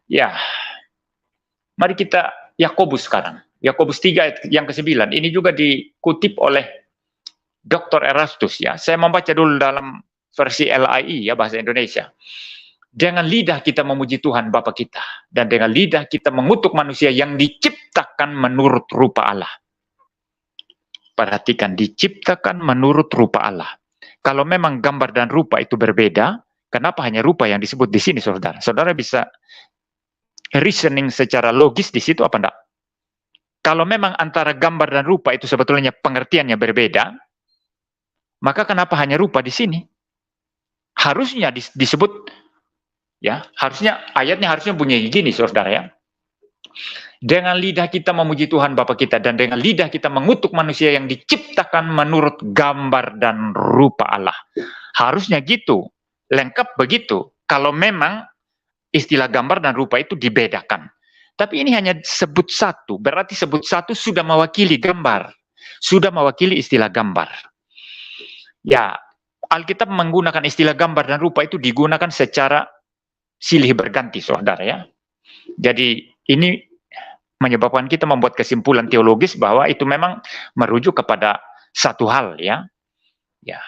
Ya. Mari kita Yakobus sekarang. Yakobus 3 ayat yang ke-9. Ini juga dikutip oleh Dr. Erastus ya. Saya membaca dulu dalam versi LAI ya, bahasa Indonesia. Dengan lidah kita memuji Tuhan Bapa kita, dan dengan lidah kita mengutuk manusia yang diciptakan menurut rupa Allah. Perhatikan, diciptakan menurut rupa Allah. Kalau memang gambar dan rupa itu berbeda, kenapa hanya rupa yang disebut di sini, saudara? Saudara bisa reasoning secara logis di situ apa enggak? Kalau memang antara gambar dan rupa itu sebetulnya pengertiannya berbeda, maka kenapa hanya rupa di sini? Harusnya disebut ya, ayatnya harusnya bunyi gini, saudara ya. Dengan lidah kita memuji Tuhan Bapa kita, dan dengan lidah kita mengutuk manusia yang diciptakan menurut gambar dan rupa Allah. Harusnya gitu, lengkap begitu. Kalau memang istilah gambar dan rupa itu dibedakan. Tapi ini hanya sebut satu, berarti sebut satu sudah mewakili gambar, sudah mewakili istilah gambar. Ya, Alkitab menggunakan istilah gambar dan rupa itu digunakan secara silih berganti, saudara ya. Jadi ini menyebabkan kita membuat kesimpulan teologis bahwa itu memang merujuk kepada satu hal ya. Ya,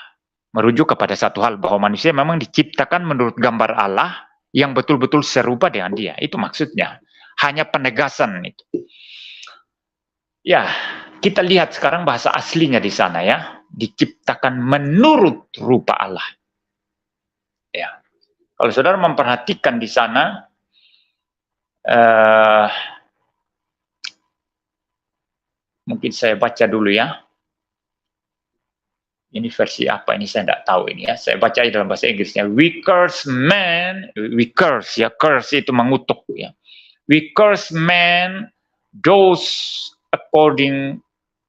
merujuk kepada satu hal bahwa manusia memang diciptakan menurut gambar Allah yang betul-betul serupa dengan dia. Itu maksudnya. Hanya penegasan itu. Ya, kita lihat sekarang bahasa aslinya di sana ya. Diciptakan menurut rupa Allah. Ya. Kalau saudara memperhatikan di sana, mungkin saya baca dulu ya. Ini versi apa? Ini saya tidak tahu ini ya. Saya baca dalam bahasa Inggrisnya. We curse man, we curse ya. Curse itu mengutuk ya. We curse man, those according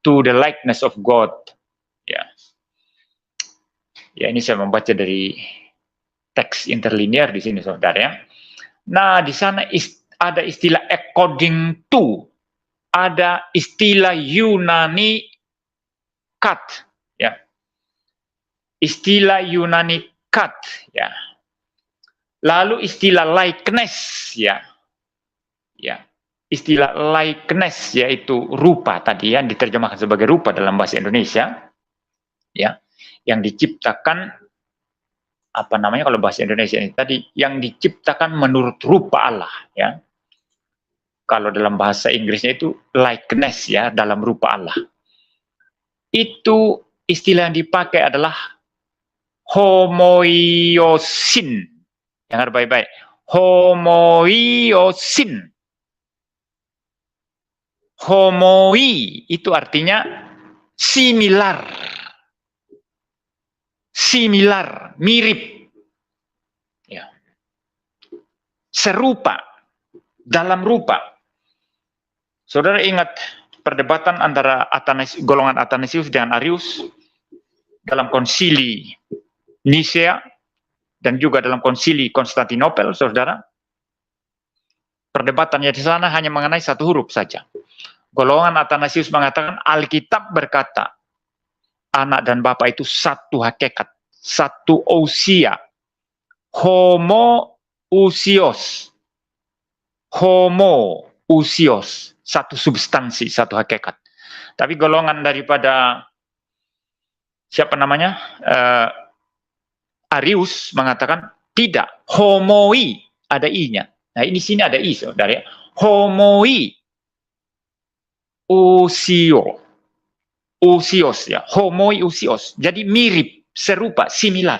to the likeness of God. Ya. Ya, ini saya membaca dari teks interlinear di sini, saudara ya. Nah, di sana ada istilah according to, ada istilah Yunani kat, ya. Istilah Yunani kat, ya. Lalu istilah likeness, ya. Ya. Istilah likeness yaitu rupa tadi yang diterjemahkan sebagai rupa dalam bahasa Indonesia, ya. Yang diciptakan kalau bahasa Indonesia ini tadi yang diciptakan menurut rupa Allah ya. Kalau dalam bahasa Inggrisnya itu likeness ya, dalam rupa Allah. Itu istilah yang dipakai adalah homoiosin. Dengar baik-baik. Homoiosin. Homoi itu artinya similar. Similar, mirip. Ya. Serupa, dalam rupa. Saudara ingat perdebatan antara golongan Athanasius dengan Arius dalam konsili Nisea dan juga dalam konsili Konstantinopel, saudara. Perdebatannya di sana hanya mengenai satu huruf saja. Golongan Athanasius mengatakan Alkitab berkata, anak dan bapa itu satu hakikat, satu ousia, homoousios, homoousios, satu substansi, satu hakikat. Tapi golongan daripada siapa namanya Arius mengatakan tidak, homoi, ada i-nya. Nah ini sini ada i, saudara. Homoi usio, usios ya, homoi usios. Jadi mirip, serupa, similar.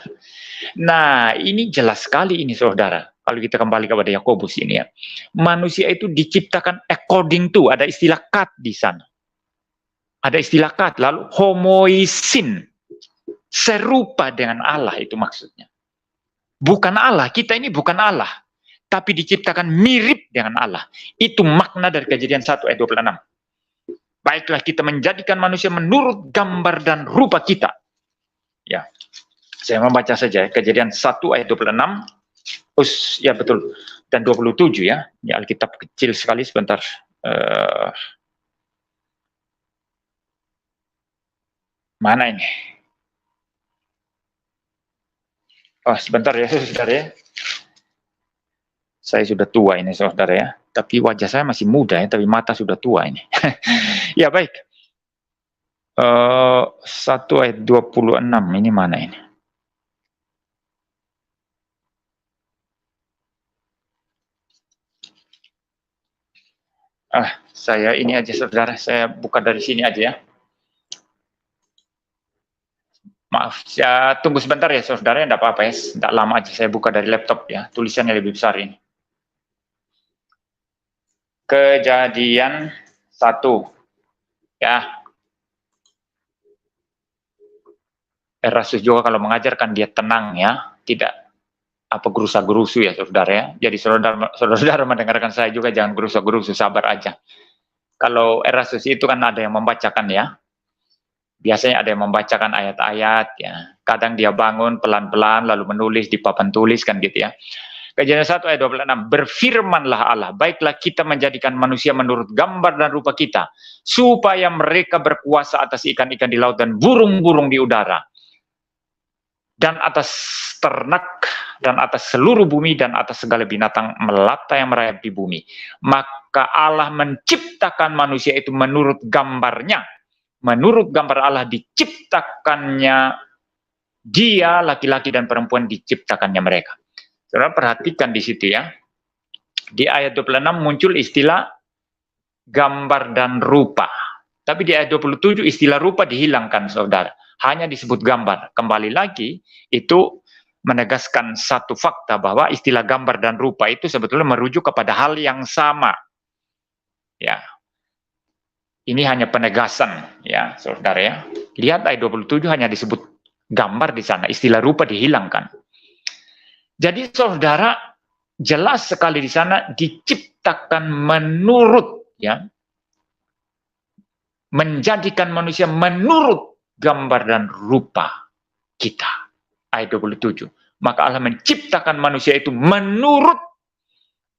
Nah ini jelas sekali ini, saudara. Kalau kita kembali kepada Yakobus ini ya, manusia itu diciptakan according to, ada istilah kat di sana. Ada istilah kat, lalu homoisin, serupa dengan Allah itu maksudnya. Bukan Allah, kita ini bukan Allah, tapi diciptakan mirip dengan Allah. Itu makna dari Kejadian 1 ayat 26. Baiklah kita menjadikan manusia menurut gambar dan rupa kita. Ya, saya membaca saja Kejadian 1 ayat 26. Ya betul, dan 27 ya. Ini Alkitab kecil sekali, sebentar. Mana ini? Oh, sebentar ya, saudara ya. Saya sudah tua ini, saudara ya. Tapi wajah saya masih muda ya, tapi mata sudah tua ini. Ya, baik. 1 ayat 26, ini mana ini? Saya ini aja, saudara. Saya buka dari sini aja ya. Maaf, saya tunggu sebentar ya, saudara. Enggak apa-apa ya. Enggak lama aja, saya buka dari laptop ya. Tulisannya lebih besar ini. Kejadian 1. Ya. Erastus juga kalau mengajarkan dia tenang ya, tidak apa gerusa-gerusu ya, saudara ya. Jadi saudara mendengarkan saya juga jangan gerusa-gerusu, sabar aja. Kalau Erastus itu kan ada yang membacakan ya. Biasanya ada yang membacakan ayat-ayat ya. Kadang dia bangun pelan-pelan lalu menulis di papan tulis kan gitu ya. Kejadian 1 ayat 26, berfirmanlah Allah, baiklah kita menjadikan manusia menurut gambar dan rupa kita, supaya mereka berkuasa atas ikan-ikan di laut dan burung-burung di udara, dan atas ternak, dan atas seluruh bumi, dan atas segala binatang melata yang merayap di bumi. Maka Allah menciptakan manusia itu menurut gambarnya. Menurut gambar Allah diciptakannya dia, laki-laki dan perempuan diciptakannya mereka. Saudara perhatikan di situ ya. Di ayat 26 muncul istilah gambar dan rupa. Tapi di ayat 27 istilah rupa dihilangkan, saudara. Hanya disebut gambar. Kembali lagi, itu menegaskan satu fakta bahwa istilah gambar dan rupa itu sebetulnya merujuk kepada hal yang sama. Ya. Ini hanya penegasan ya, saudara ya. Lihat ayat 27 hanya disebut gambar di sana, istilah rupa dihilangkan. Jadi saudara, jelas sekali di sana diciptakan menurut ya, menjadikan manusia menurut gambar dan rupa kita. Ayat 27. Maka Allah menciptakan manusia itu menurut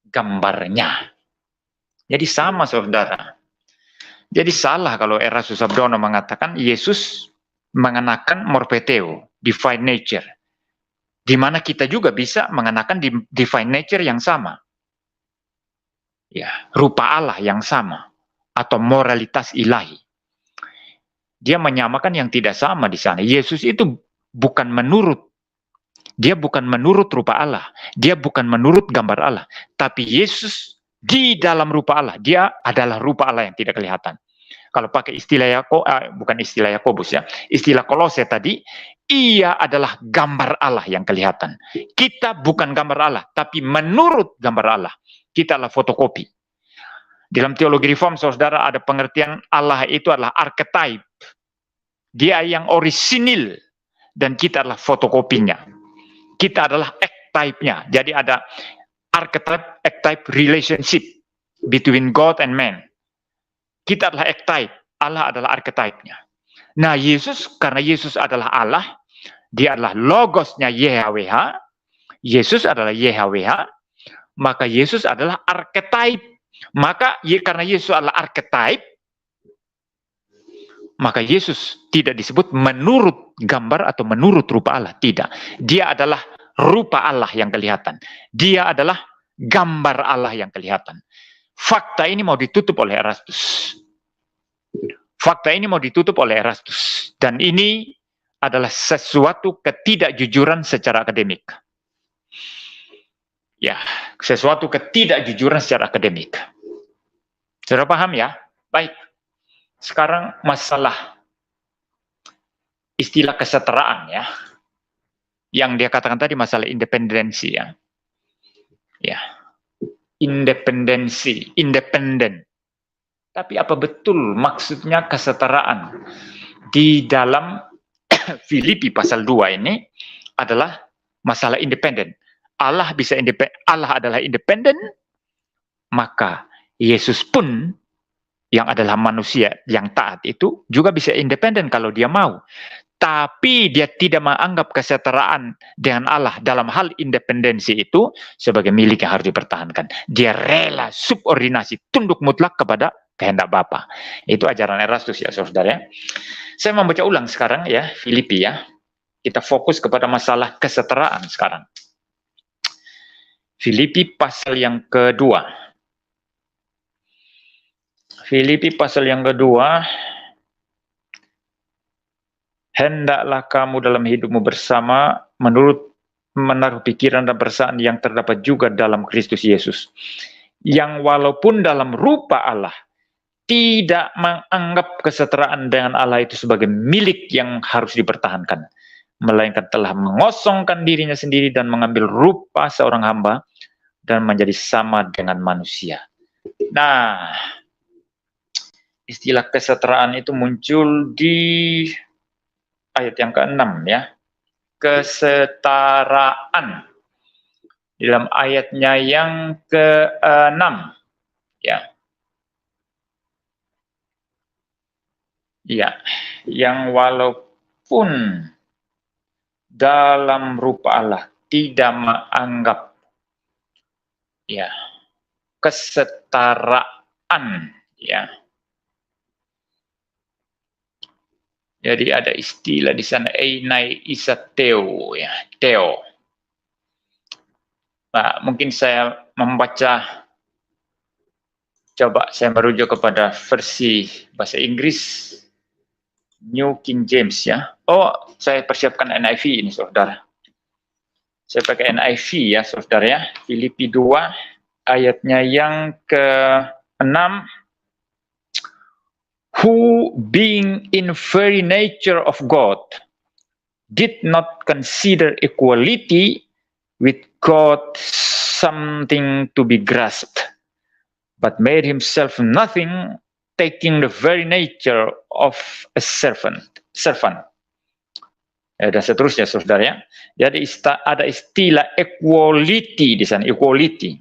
gambarnya. Jadi sama, saudara. Jadi salah kalau Erastus Abdono mengatakan Yesus mengenakan morpheteo, divine nature. Di mana kita juga bisa mengenakan divine nature yang sama. Ya, rupa Allah yang sama. Atau moralitas ilahi. Dia menyamakan yang tidak sama di sana. Yesus itu bukan menurut. Dia bukan menurut rupa Allah. Dia bukan menurut gambar Allah. Tapi Yesus di dalam rupa Allah. Dia adalah rupa Allah yang tidak kelihatan. Kalau pakai istilah bukan istilah Yakobus ya. Istilah Kolose tadi, ia adalah gambar Allah yang kelihatan. Kita bukan gambar Allah, tapi menurut gambar Allah. Kita adalah fotokopi. Dalam teologi reform, saudara, ada pengertian Allah itu adalah archetype. Dia yang orisinil, dan kita adalah fotokopinya. Kita adalah archetype-nya. Jadi ada archetype relationship between God and man. Kita adalah archetype, Allah adalah archetype-nya. Nah, Yesus, karena Yesus adalah Allah, dia adalah logosnya YHWH, Yesus adalah YHWH, maka Yesus adalah archetype. Maka karena Yesus adalah archetype, maka Yesus tidak disebut menurut gambar atau menurut rupa Allah. Tidak. Dia adalah rupa Allah yang kelihatan. Dia adalah gambar Allah yang kelihatan. Fakta ini mau ditutup oleh Erastus. Fakta ini mau ditutup oleh Erastus. Dan ini adalah sesuatu ketidakjujuran secara akademik. Ya, sesuatu ketidakjujuran secara akademik. Sudah paham ya? Baik. Sekarang masalah istilah kesetaraan ya. Yang dia katakan tadi masalah independensi ya. Ya. Independensi, independen. Tapi apa betul maksudnya kesetaraan? Di dalam Filipi pasal 2 ini adalah masalah independen. Allah bisa independen, Allah adalah independen, maka Yesus pun yang adalah manusia yang taat itu juga bisa independen kalau dia mau. Tapi dia tidak menganggap kesetaraan dengan Allah dalam hal independensi itu sebagai milik yang harus dipertahankan. Dia rela subordinasi, tunduk mutlak kepada kehendak Bapa. Itu ajaran Erastus ya, saudara. Saya membaca ulang sekarang ya, Filipi ya. Kita fokus kepada masalah kesetaraan sekarang. Filipi pasal yang kedua. Filipi pasal yang kedua. Hendaklah kamu dalam hidupmu bersama menurut menaruh pikiran dan perasaan yang terdapat juga dalam Kristus Yesus. Yang walaupun dalam rupa Allah, tidak menganggap kesetaraan dengan Allah itu sebagai milik yang harus dipertahankan. Melainkan telah mengosongkan dirinya sendiri dan mengambil rupa seorang hamba dan menjadi sama dengan manusia. Nah, istilah kesetaraan itu muncul di ayat yang ke-6 ya. Kesetaraan. Dalam ayatnya yang ke-6 ya. Ya, yang walaupun dalam rupa Allah tidak menganggap ya kesetaraan ya. Jadi ada istilah di sana einai isateo ya, teo. Nah, mungkin saya membaca, coba saya merujuk kepada versi bahasa Inggris New King James ya. Oh, saya persiapkan NIV ini saudara. Saya pakai NIV ya saudara ya. Filipi 2 ayatnya yang ke-6. Who being in very nature of God did not consider equality with God something to be grasped, but made himself nothing, taking the very nature of a servant. Dan seterusnya, saudara ya. Jadi ada istilah equality di sana, equality.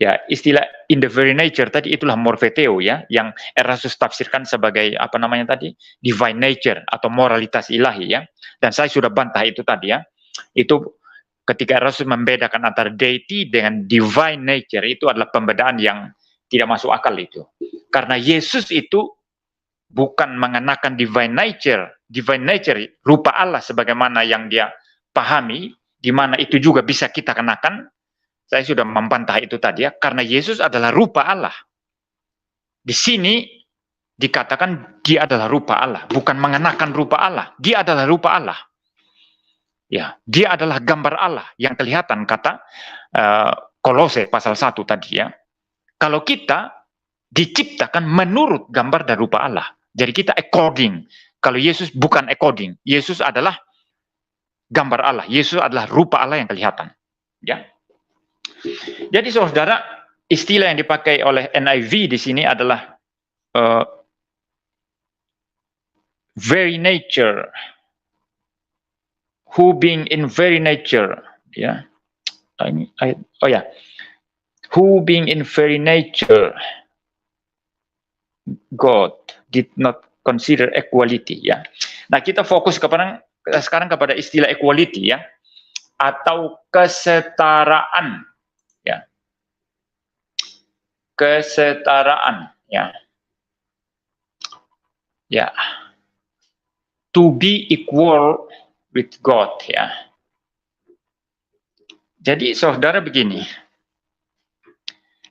Ya, istilah in the very nature tadi itulah morpheteo ya, yang Erastus tafsirkan sebagai apa namanya tadi, divine nature atau moralitas ilahi ya. Dan saya sudah bantah itu tadi ya. Itu ketika Erastus membedakan antara deity dengan divine nature, itu adalah pembedaan yang tidak masuk akal itu. Karena Yesus itu bukan mengenakan divine nature rupa Allah sebagaimana yang dia pahami, di mana itu juga bisa kita kenakan. Saya sudah membantah itu tadi ya, karena Yesus adalah rupa Allah. Di sini dikatakan dia adalah rupa Allah, bukan mengenakan rupa Allah. Dia adalah rupa Allah. Ya, dia adalah gambar Allah yang kelihatan, kata Kolose pasal 1 tadi ya. Kalau kita diciptakan menurut gambar dan rupa Allah. Jadi kita according. Kalau Yesus bukan according. Yesus adalah gambar Allah. Yesus adalah rupa Allah yang kelihatan. Ya. Jadi saudara, istilah yang dipakai oleh NIV di sini adalah very nature, who being in very nature, ya. Who being in very nature, God did not consider equality, ya. Nah, kita fokus sekarang kepada istilah equality, ya, atau kesetaraan, ya. Kesetaraan, ya. Ya. To be equal with God, ya. Jadi saudara begini,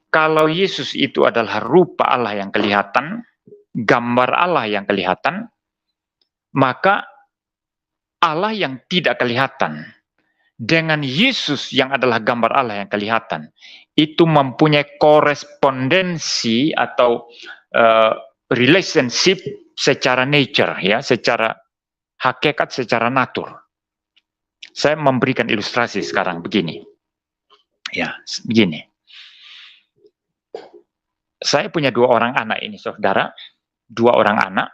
kalau Yesus itu adalah rupa Allah yang kelihatan, gambar Allah yang kelihatan, maka Allah yang tidak kelihatan dengan Yesus yang adalah gambar Allah yang kelihatan, itu mempunyai korespondensi atau relationship secara nature, ya, secara hakikat, secara natur. Saya memberikan ilustrasi sekarang begini. Ya, begini. Saya punya 2 orang anak ini, saudara. 2 orang anak.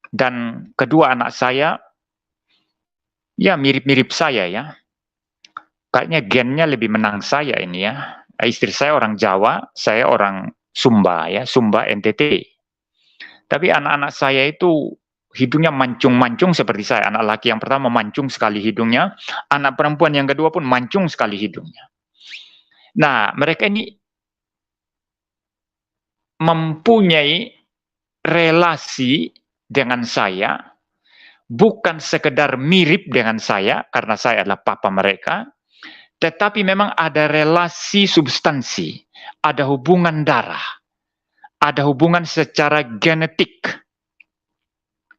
Dan kedua anak saya, ya mirip-mirip saya, ya. Kayaknya gennya lebih menang saya ini, ya. Istri saya orang Jawa, saya orang Sumba, ya. Sumba NTT. Tapi anak-anak saya itu hidungnya mancung-mancung seperti saya. Anak laki yang pertama mancung sekali hidungnya. Anak perempuan yang kedua pun mancung sekali hidungnya. Nah, mereka ini mempunyai relasi dengan saya, bukan sekedar mirip dengan saya, karena saya adalah papa mereka, tetapi memang ada relasi substansi, ada hubungan darah, ada hubungan secara genetik,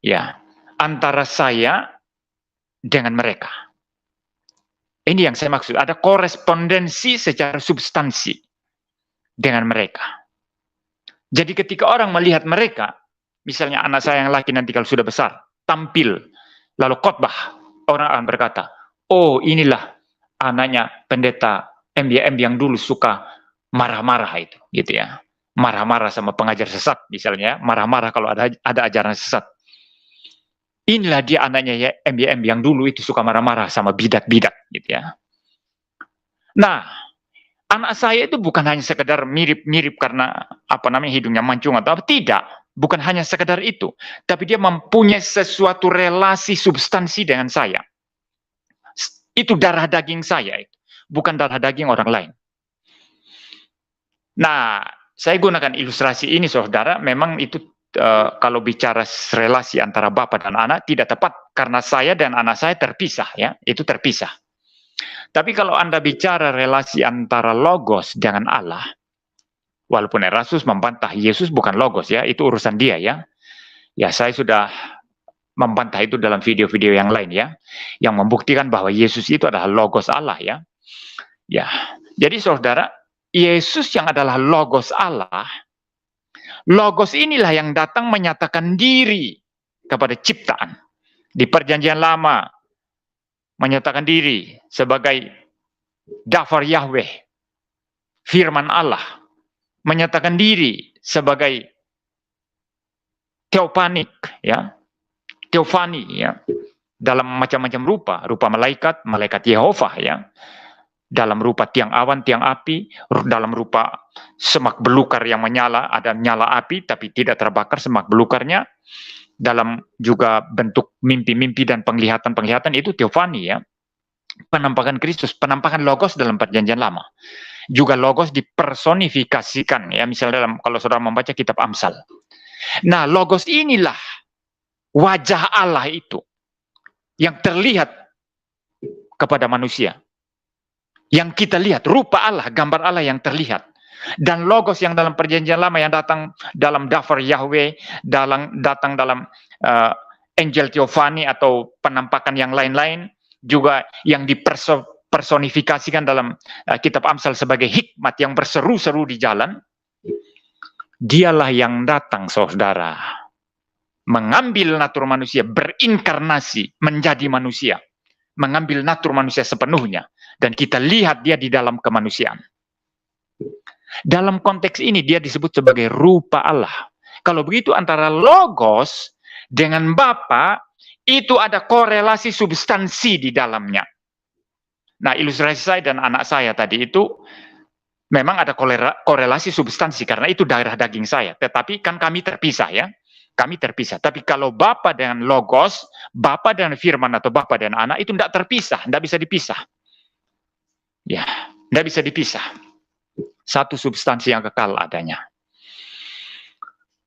ya, antara saya dengan mereka. Ini yang saya maksud, ada korespondensi secara substansi dengan mereka. Jadi ketika orang melihat mereka, misalnya anak saya yang laki nanti kalau sudah besar, tampil, lalu khotbah, orang akan berkata, oh inilah anaknya pendeta MBM yang dulu suka marah-marah itu, gitu ya. Marah-marah sama pengajar sesat, misalnya, marah-marah kalau ada ajaran sesat. Inilah dia anaknya ya MBM yang dulu itu suka marah-marah sama bidat-bidat, gitu ya. Nah, anak saya itu bukan hanya sekedar mirip-mirip karena hidungnya mancung atau apa, tidak. Bukan hanya sekedar itu, tapi dia mempunyai sesuatu relasi substansi dengan saya. Itu darah daging saya, bukan darah daging orang lain. Nah, saya gunakan ilustrasi ini, saudara, memang itu kalau bicara relasi antara bapak dan anak tidak tepat karena saya dan anak saya terpisah, ya, itu terpisah. Tapi kalau Anda bicara relasi antara Logos dengan Allah, walaupun Erasmus membantah Yesus bukan Logos, ya, itu urusan dia, ya. Ya, saya sudah membantah itu dalam video-video yang lain, ya, yang membuktikan bahwa Yesus itu adalah Logos Allah, ya. Ya, jadi saudara, Yesus yang adalah Logos Allah, Logos inilah yang datang menyatakan diri kepada ciptaan. Di Perjanjian Lama, menyatakan diri sebagai Dafar Yahweh, firman Allah, menyatakan diri sebagai Theopanik, ya, Theophani, ya, dalam macam-macam rupa malaikat, malaikat Yehova, ya, dalam rupa tiang awan, tiang api, dalam rupa semak belukar yang menyala, ada nyala api tapi tidak terbakar semak belukarnya, dalam juga bentuk mimpi-mimpi dan penglihatan-penglihatan, itu teofani, ya. Penampakan Kristus, penampakan Logos dalam Perjanjian Lama. Juga Logos dipersonifikasikan, ya, misalnya kalau saudara membaca kitab Amsal. Nah, Logos inilah wajah Allah itu yang terlihat kepada manusia. Yang kita lihat, rupa Allah, gambar Allah yang terlihat. Dan Logos yang dalam Perjanjian Lama yang datang dalam Dafar Yahweh, datang dalam Angel Theophany atau penampakan yang lain-lain, juga yang dipersonifikasikan dalam kitab Amsal sebagai hikmat yang berseru-seru di jalan, dialah yang datang, saudara, mengambil natur manusia, berinkarnasi menjadi manusia, mengambil natur manusia sepenuhnya, dan kita lihat dia di dalam kemanusiaan. Dalam konteks ini dia disebut sebagai rupa Allah. Kalau begitu antara logos dengan Bapa itu ada korelasi substansi di dalamnya. Nah, ilustrasi saya dan anak saya tadi itu memang ada korelasi substansi karena itu darah daging saya. Tetapi kan kami terpisah ya. Kami terpisah. Tapi kalau Bapa dengan logos, Bapa dengan firman atau Bapa dan anak itu tidak terpisah, tidak bisa dipisah. Ya, tidak bisa dipisah. Satu substansi yang kekal adanya.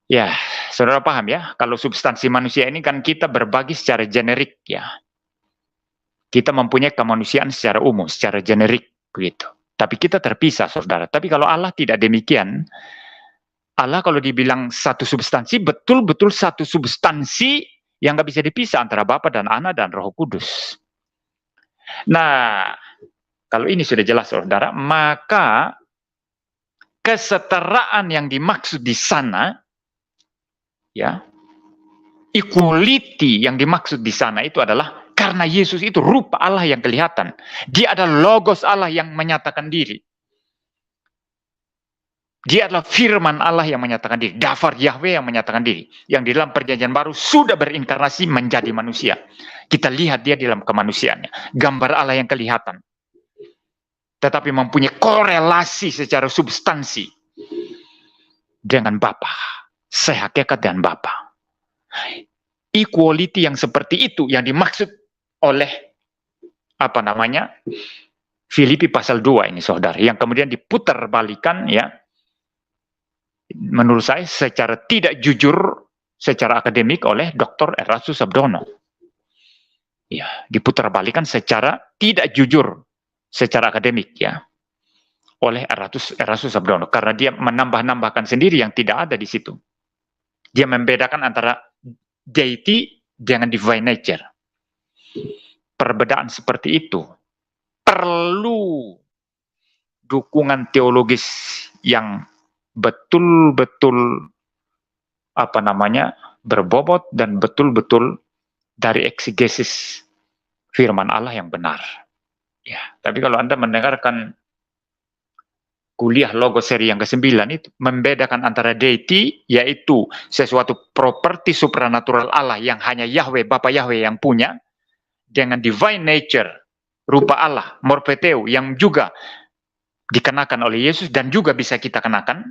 Ya, saudara paham ya, kalau substansi manusia ini kan kita berbagi secara generik ya. Kita mempunyai kemanusiaan secara umum, secara generik begitu. Tapi kita terpisah, saudara. Tapi kalau Allah tidak demikian, Allah kalau dibilang satu substansi, betul-betul satu substansi yang nggak bisa dipisah antara Bapa dan Anak dan Roh Kudus. Nah, kalau ini sudah jelas, saudara, maka kesetaraan yang dimaksud di sana, ya, equality yang dimaksud di sana itu adalah karena Yesus itu rupa Allah yang kelihatan. Dia adalah logos Allah yang menyatakan diri. Dia adalah firman Allah yang menyatakan diri. Dafar Yahweh yang menyatakan diri. Yang di dalam perjanjian baru sudah berinkarnasi menjadi manusia. Kita lihat dia di dalam kemanusiaannya. Gambar Allah yang kelihatan. Tetapi mempunyai korelasi secara substansi dengan Bapa, sehakikat dengan Bapa. Equality yang seperti itu yang dimaksud oleh Filipi pasal 2 ini, saudara, yang kemudian diputar balikan ya. Menurut saya secara tidak jujur secara akademik oleh Dr. Erastus Sabdono. Ya, diputar balikan secara tidak jujur secara akademik ya oleh Erastus Sabdono karena dia menambah-nambahkan sendiri yang tidak ada di situ. Dia membedakan antara deity dengan divine nature. Perbedaan seperti itu perlu dukungan teologis yang betul-betul berbobot dan betul-betul dari eksegesis firman Allah yang benar. Ya, tapi kalau Anda mendengarkan kuliah Logos seri yang ke-9 itu membedakan antara deity, yaitu sesuatu properti supranatural Allah yang hanya Yahweh, Bapa Yahweh yang punya, dengan divine nature, rupa Allah, morpheteo, yang juga dikenakan oleh Yesus dan juga bisa kita kenakan.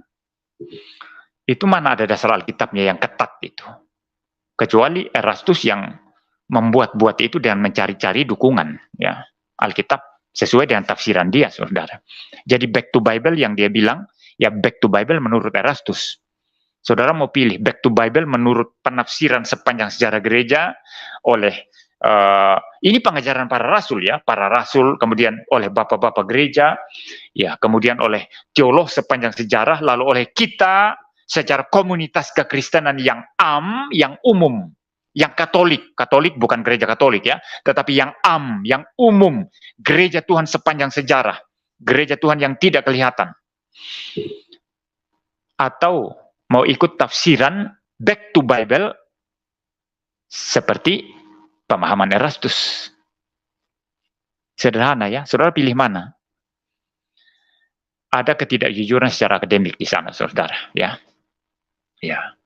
Itu mana ada dasar Alkitabnya yang ketat itu. Kecuali Erastus yang membuat-buat itu dan mencari-cari dukungan ya. Alkitab sesuai dengan tafsiran dia, saudara. Jadi back to Bible yang dia bilang, ya back to Bible menurut Erastus. Saudara mau pilih back to Bible menurut penafsiran sepanjang sejarah gereja oleh ini pengajaran para rasul ya, para rasul, kemudian oleh bapak-bapak gereja, ya, kemudian oleh teolog sepanjang sejarah, lalu oleh kita secara komunitas kekristenan yang yang umum. Yang Katolik bukan gereja Katolik ya, tetapi yang yang umum, gereja Tuhan sepanjang sejarah, gereja Tuhan yang tidak kelihatan. Atau mau ikut tafsiran back to Bible seperti pemahaman Erastus. Sederhana ya, saudara pilih mana? Ada ketidakjujuran secara akademik di sana, saudara ya. Ya.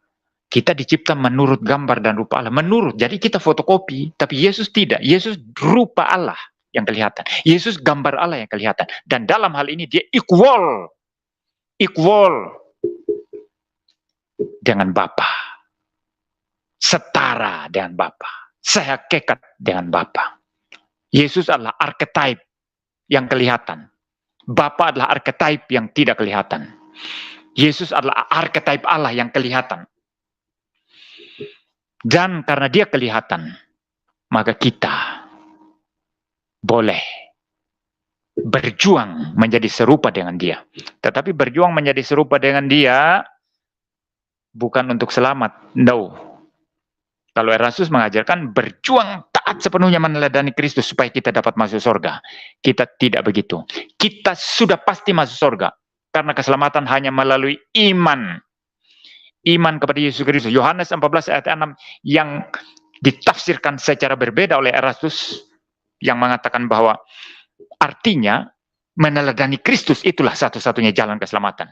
Kita dicipta menurut gambar dan rupa Allah. Menurut, jadi kita fotokopi. Tapi Yesus tidak. Yesus rupa Allah yang kelihatan. Yesus gambar Allah yang kelihatan. Dan dalam hal ini dia equal dengan Bapa. Setara dengan Bapa. Sehakikat dengan Bapa. Yesus adalah archetype yang kelihatan. Bapa adalah archetype yang tidak kelihatan. Yesus adalah archetype Allah yang kelihatan. Dan karena dia kelihatan, maka kita boleh berjuang menjadi serupa dengan dia. Tetapi berjuang menjadi serupa dengan dia bukan untuk selamat. No. Kalau Erastus mengajarkan berjuang taat sepenuhnya meneladani Kristus supaya kita dapat masuk surga. Kita tidak begitu. Kita sudah pasti masuk surga. Karena keselamatan hanya melalui iman. Iman kepada Yesus Kristus. Yohanes 14 ayat 6 yang ditafsirkan secara berbeda oleh Erastus yang mengatakan bahwa artinya meneladani Kristus itulah satu-satunya jalan keselamatan.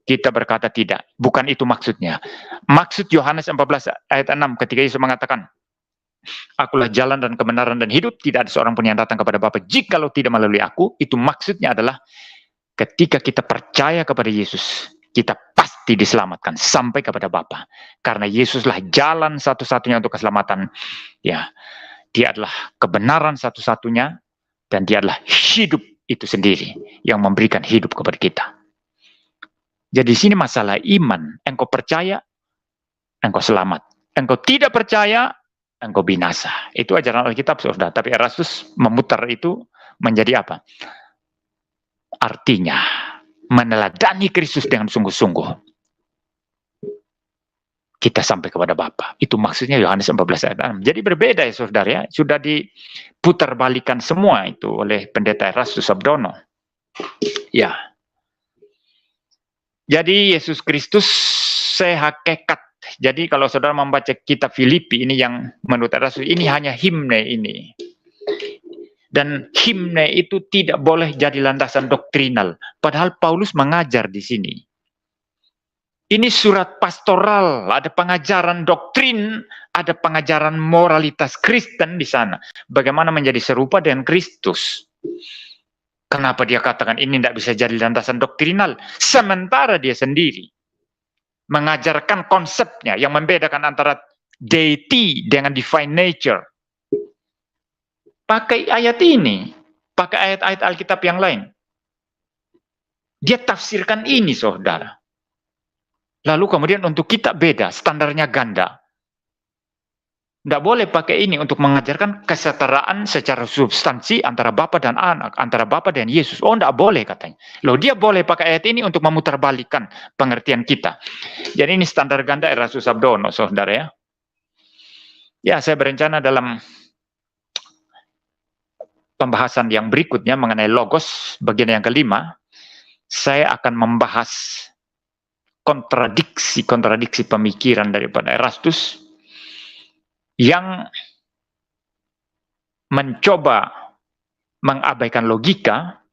Kita berkata tidak, bukan itu maksudnya. Maksud Yohanes 14 ayat 6 ketika Yesus mengatakan, Akulah jalan dan kebenaran dan hidup, tidak ada seorang pun yang datang kepada Bapa jikalau tidak melalui aku. Itu maksudnya adalah ketika kita percaya kepada Yesus, kita pasti diselamatkan sampai kepada Bapa. Karena Yesuslah jalan satu-satunya untuk keselamatan. Ya, Dia adalah kebenaran satu-satunya dan Dia adalah hidup itu sendiri yang memberikan hidup kepada kita. Jadi di sini masalah iman. Engkau percaya, engkau selamat. Engkau tidak percaya, engkau binasa. Itu ajaran Alkitab, saudara. Tapi Erastus memutar itu menjadi apa? Artinya, meneladani Kristus dengan sungguh-sungguh. Kita sampai kepada Bapa. Itu maksudnya Yohanes 14 ayat 6. Jadi berbeda ya saudara ya. Sudah diputar-balikan semua itu oleh pendeta Erastus Sabdono. Ya. Jadi Yesus Kristus sehakikat. Jadi kalau saudara membaca kitab Filipi ini yang menurut Erastus ini hanya himne ini. Dan himne itu tidak boleh jadi landasan doktrinal. Padahal Paulus mengajar di sini. Ini surat pastoral, ada pengajaran doktrin, ada pengajaran moralitas Kristen di sana. Bagaimana menjadi serupa dengan Kristus. Kenapa dia katakan ini tidak bisa jadi landasan doktrinal? Sementara dia sendiri mengajarkan konsepnya yang membedakan antara deity dengan divine nature. Pakai ayat ini, pakai ayat-ayat Alkitab yang lain. Dia tafsirkan ini, saudara. Lalu kemudian untuk kita beda, standarnya ganda. Tidak boleh pakai ini untuk mengajarkan kesetaraan secara substansi antara Bapa dan Anak, antara Bapa dan Yesus. Oh, tidak boleh katanya. Loh, dia boleh pakai ayat ini untuk memutarbalikkan pengertian kita. Jadi ini standar ganda Erastus Sabdono, saudara ya. Ya, saya berencana dalam pembahasan yang berikutnya mengenai logos, bagian yang kelima, saya akan membahas kontradiksi pemikiran daripada Erastus yang mencoba mengabaikan logika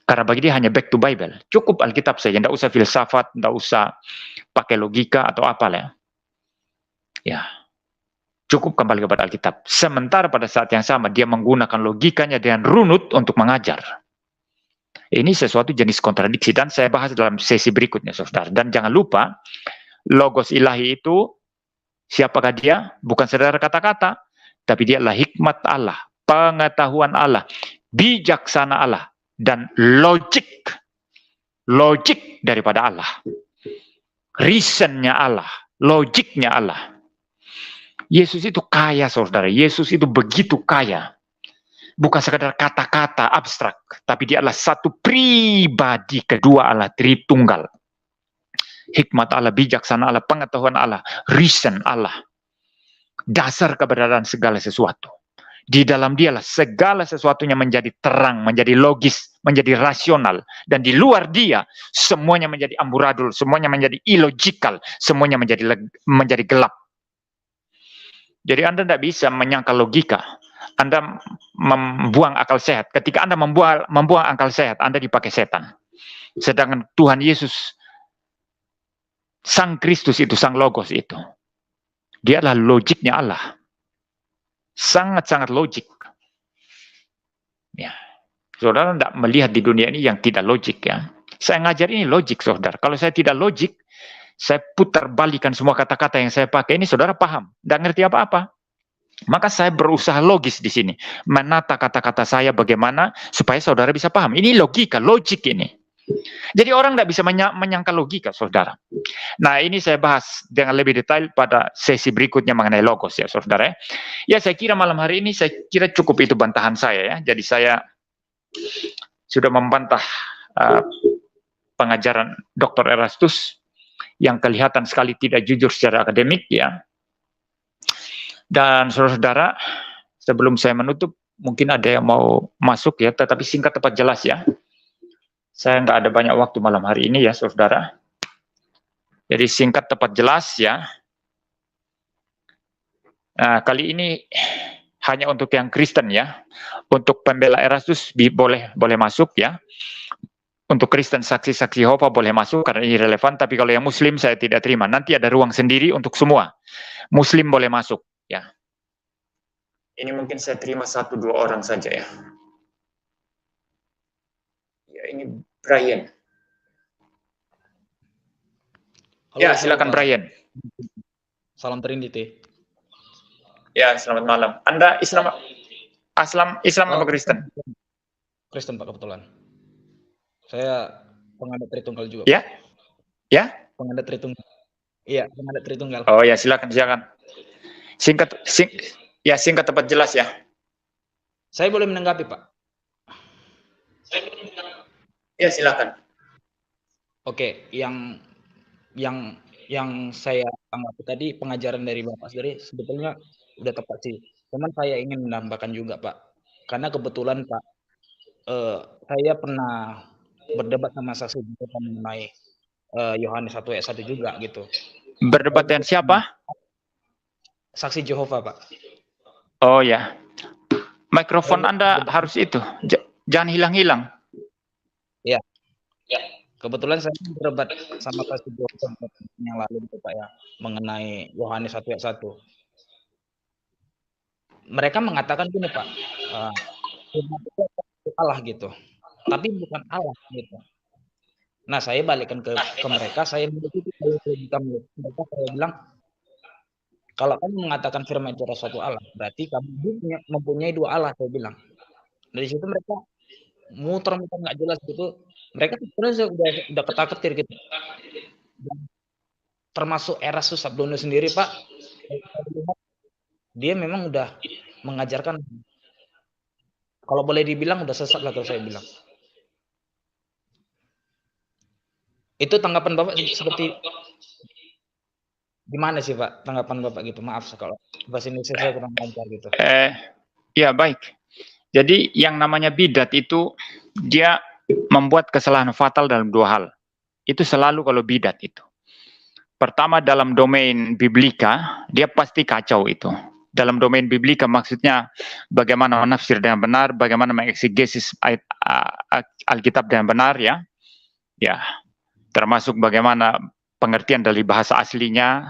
karena bagi dia hanya back to Bible. Cukup Alkitab saja, tidak usah filsafat, tidak usah pakai logika atau apalah. Ya, cukup kembali kepada Alkitab. Sementara pada saat yang sama dia menggunakan logikanya dengan runut untuk mengajar. Ini sesuatu jenis kontradiksi dan saya bahas dalam sesi berikutnya, saudara. Dan jangan lupa, logos ilahi itu siapakah dia? Bukan sekedar kata-kata, tapi dia adalah hikmat Allah, pengetahuan Allah, bijaksana Allah, dan logik daripada Allah. Reasonnya Allah, logiknya Allah. Yesus itu kaya, saudara. Yesus itu begitu kaya. Bukan sekadar kata-kata abstrak, tapi dia adalah satu pribadi kedua Allah, Tritunggal. Hikmat Allah, bijaksana Allah, pengetahuan Allah, reason Allah. Dasar keberadaan segala sesuatu. Di dalam dialah segala sesuatunya menjadi terang, menjadi logis, menjadi rasional. Dan di luar dia, semuanya menjadi amburadul, semuanya menjadi illogical, semuanya menjadi gelap. Jadi Anda tidak bisa menyangkal logika. Anda membuang akal sehat. Ketika Anda membuang akal sehat, Anda dipakai setan. Sedangkan Tuhan Yesus, Sang Kristus itu, Sang Logos itu, dia adalah logiknya Allah. Sangat-sangat logik. Ya. Saudara tidak melihat di dunia ini yang tidak logik ya. Saya ngajar ini logik, saudara. Kalau saya tidak logik, saya putar balikan semua kata-kata yang saya pakai ini, saudara paham. Tidak ngerti apa-apa. Maka saya berusaha logis di sini. Menata kata-kata saya bagaimana supaya saudara bisa paham. Ini logika, logik ini. Jadi orang tidak bisa menyangka logika, saudara. Nah, ini saya bahas dengan lebih detail pada sesi berikutnya mengenai logos ya, saudara. Ya, saya kira malam hari ini saya kira cukup itu bantahan saya ya. Jadi saya sudah membantah pengajaran Dr. Erastus yang kelihatan sekali tidak jujur secara akademik ya. Dan saudara-saudara, sebelum saya menutup, mungkin ada yang mau masuk ya, tetapi singkat tepat jelas ya. Saya nggak ada banyak waktu malam hari ini ya, saudara. Jadi singkat tepat jelas ya. Nah, kali ini hanya untuk yang Kristen ya. Untuk pembela Erastus boleh masuk ya. Untuk Kristen saksi-saksi Yehova boleh masuk karena ini relevan, tapi kalau yang Muslim saya tidak terima. Nanti ada ruang sendiri untuk semua. Muslim boleh masuk ya. Ini mungkin saya terima 1-2 orang saja ya. Ya ini Brian. Halo, ya silakan Pak. Brian. Salam Trinity. Ya selamat malam. Anda Islam apa Kristen? Kristen Pak kebetulan. Saya penganut Tritunggal juga. Ya? Pak. Ya? Penganut Tritunggal. Iya, penganut Tritunggal. Oh ya silakan. Singkat tepat jelas ya. Saya boleh menanggapi Pak? Ya silakan. Oke, yang saya tanggapi tadi pengajaran dari Bapak sendiri sebetulnya udah tepat sih. Cuman saya ingin menambahkan juga Pak, karena kebetulan Pak, saya pernah berdebat sama saksi mengenai Yohanes 1 ayat 1 juga gitu. Berdebat dengan siapa? Saksi Yehova Pak. Oh ya. Mikrofon Anda harus itu. Jangan hilang-hilang. Ya. Kebetulan saya berdebat sama saksi Yehova yang lalu itu Pak ya, mengenai Yohanes 1 ayat 1. Mereka mengatakan gini Pak, Allah gitu, tapi bukan Allah gitu. Nah saya balikkan ke mereka, saya mereka saya bilang, kalau kamu mengatakan firman itu adalah suatu Allah, berarti kamu mempunyai 2 Allah, saya bilang. Dari situ mereka muter-muter nggak jelas gitu. Mereka sebenarnya udah ketar-ketir gitu. Termasuk Erastus Sabdono sendiri Pak, dia memang udah mengajarkan, kalau boleh dibilang udah sesat lah kalau saya bilang. Itu tanggapan Bapak seperti gimana sih Pak tanggapan Bapak gitu? Maaf kalau bahasa Indonesia saya kurang lancar gitu. Ya baik. Jadi yang namanya bidat itu dia membuat kesalahan fatal dalam 2 hal. Itu selalu kalau bidat itu. Pertama dalam domain biblika, dia pasti kacau itu. Dalam domain biblika maksudnya bagaimana menafsir dengan benar, bagaimana mengeksegesis Alkitab dengan benar ya. Ya. Termasuk bagaimana pengertian dari bahasa aslinya,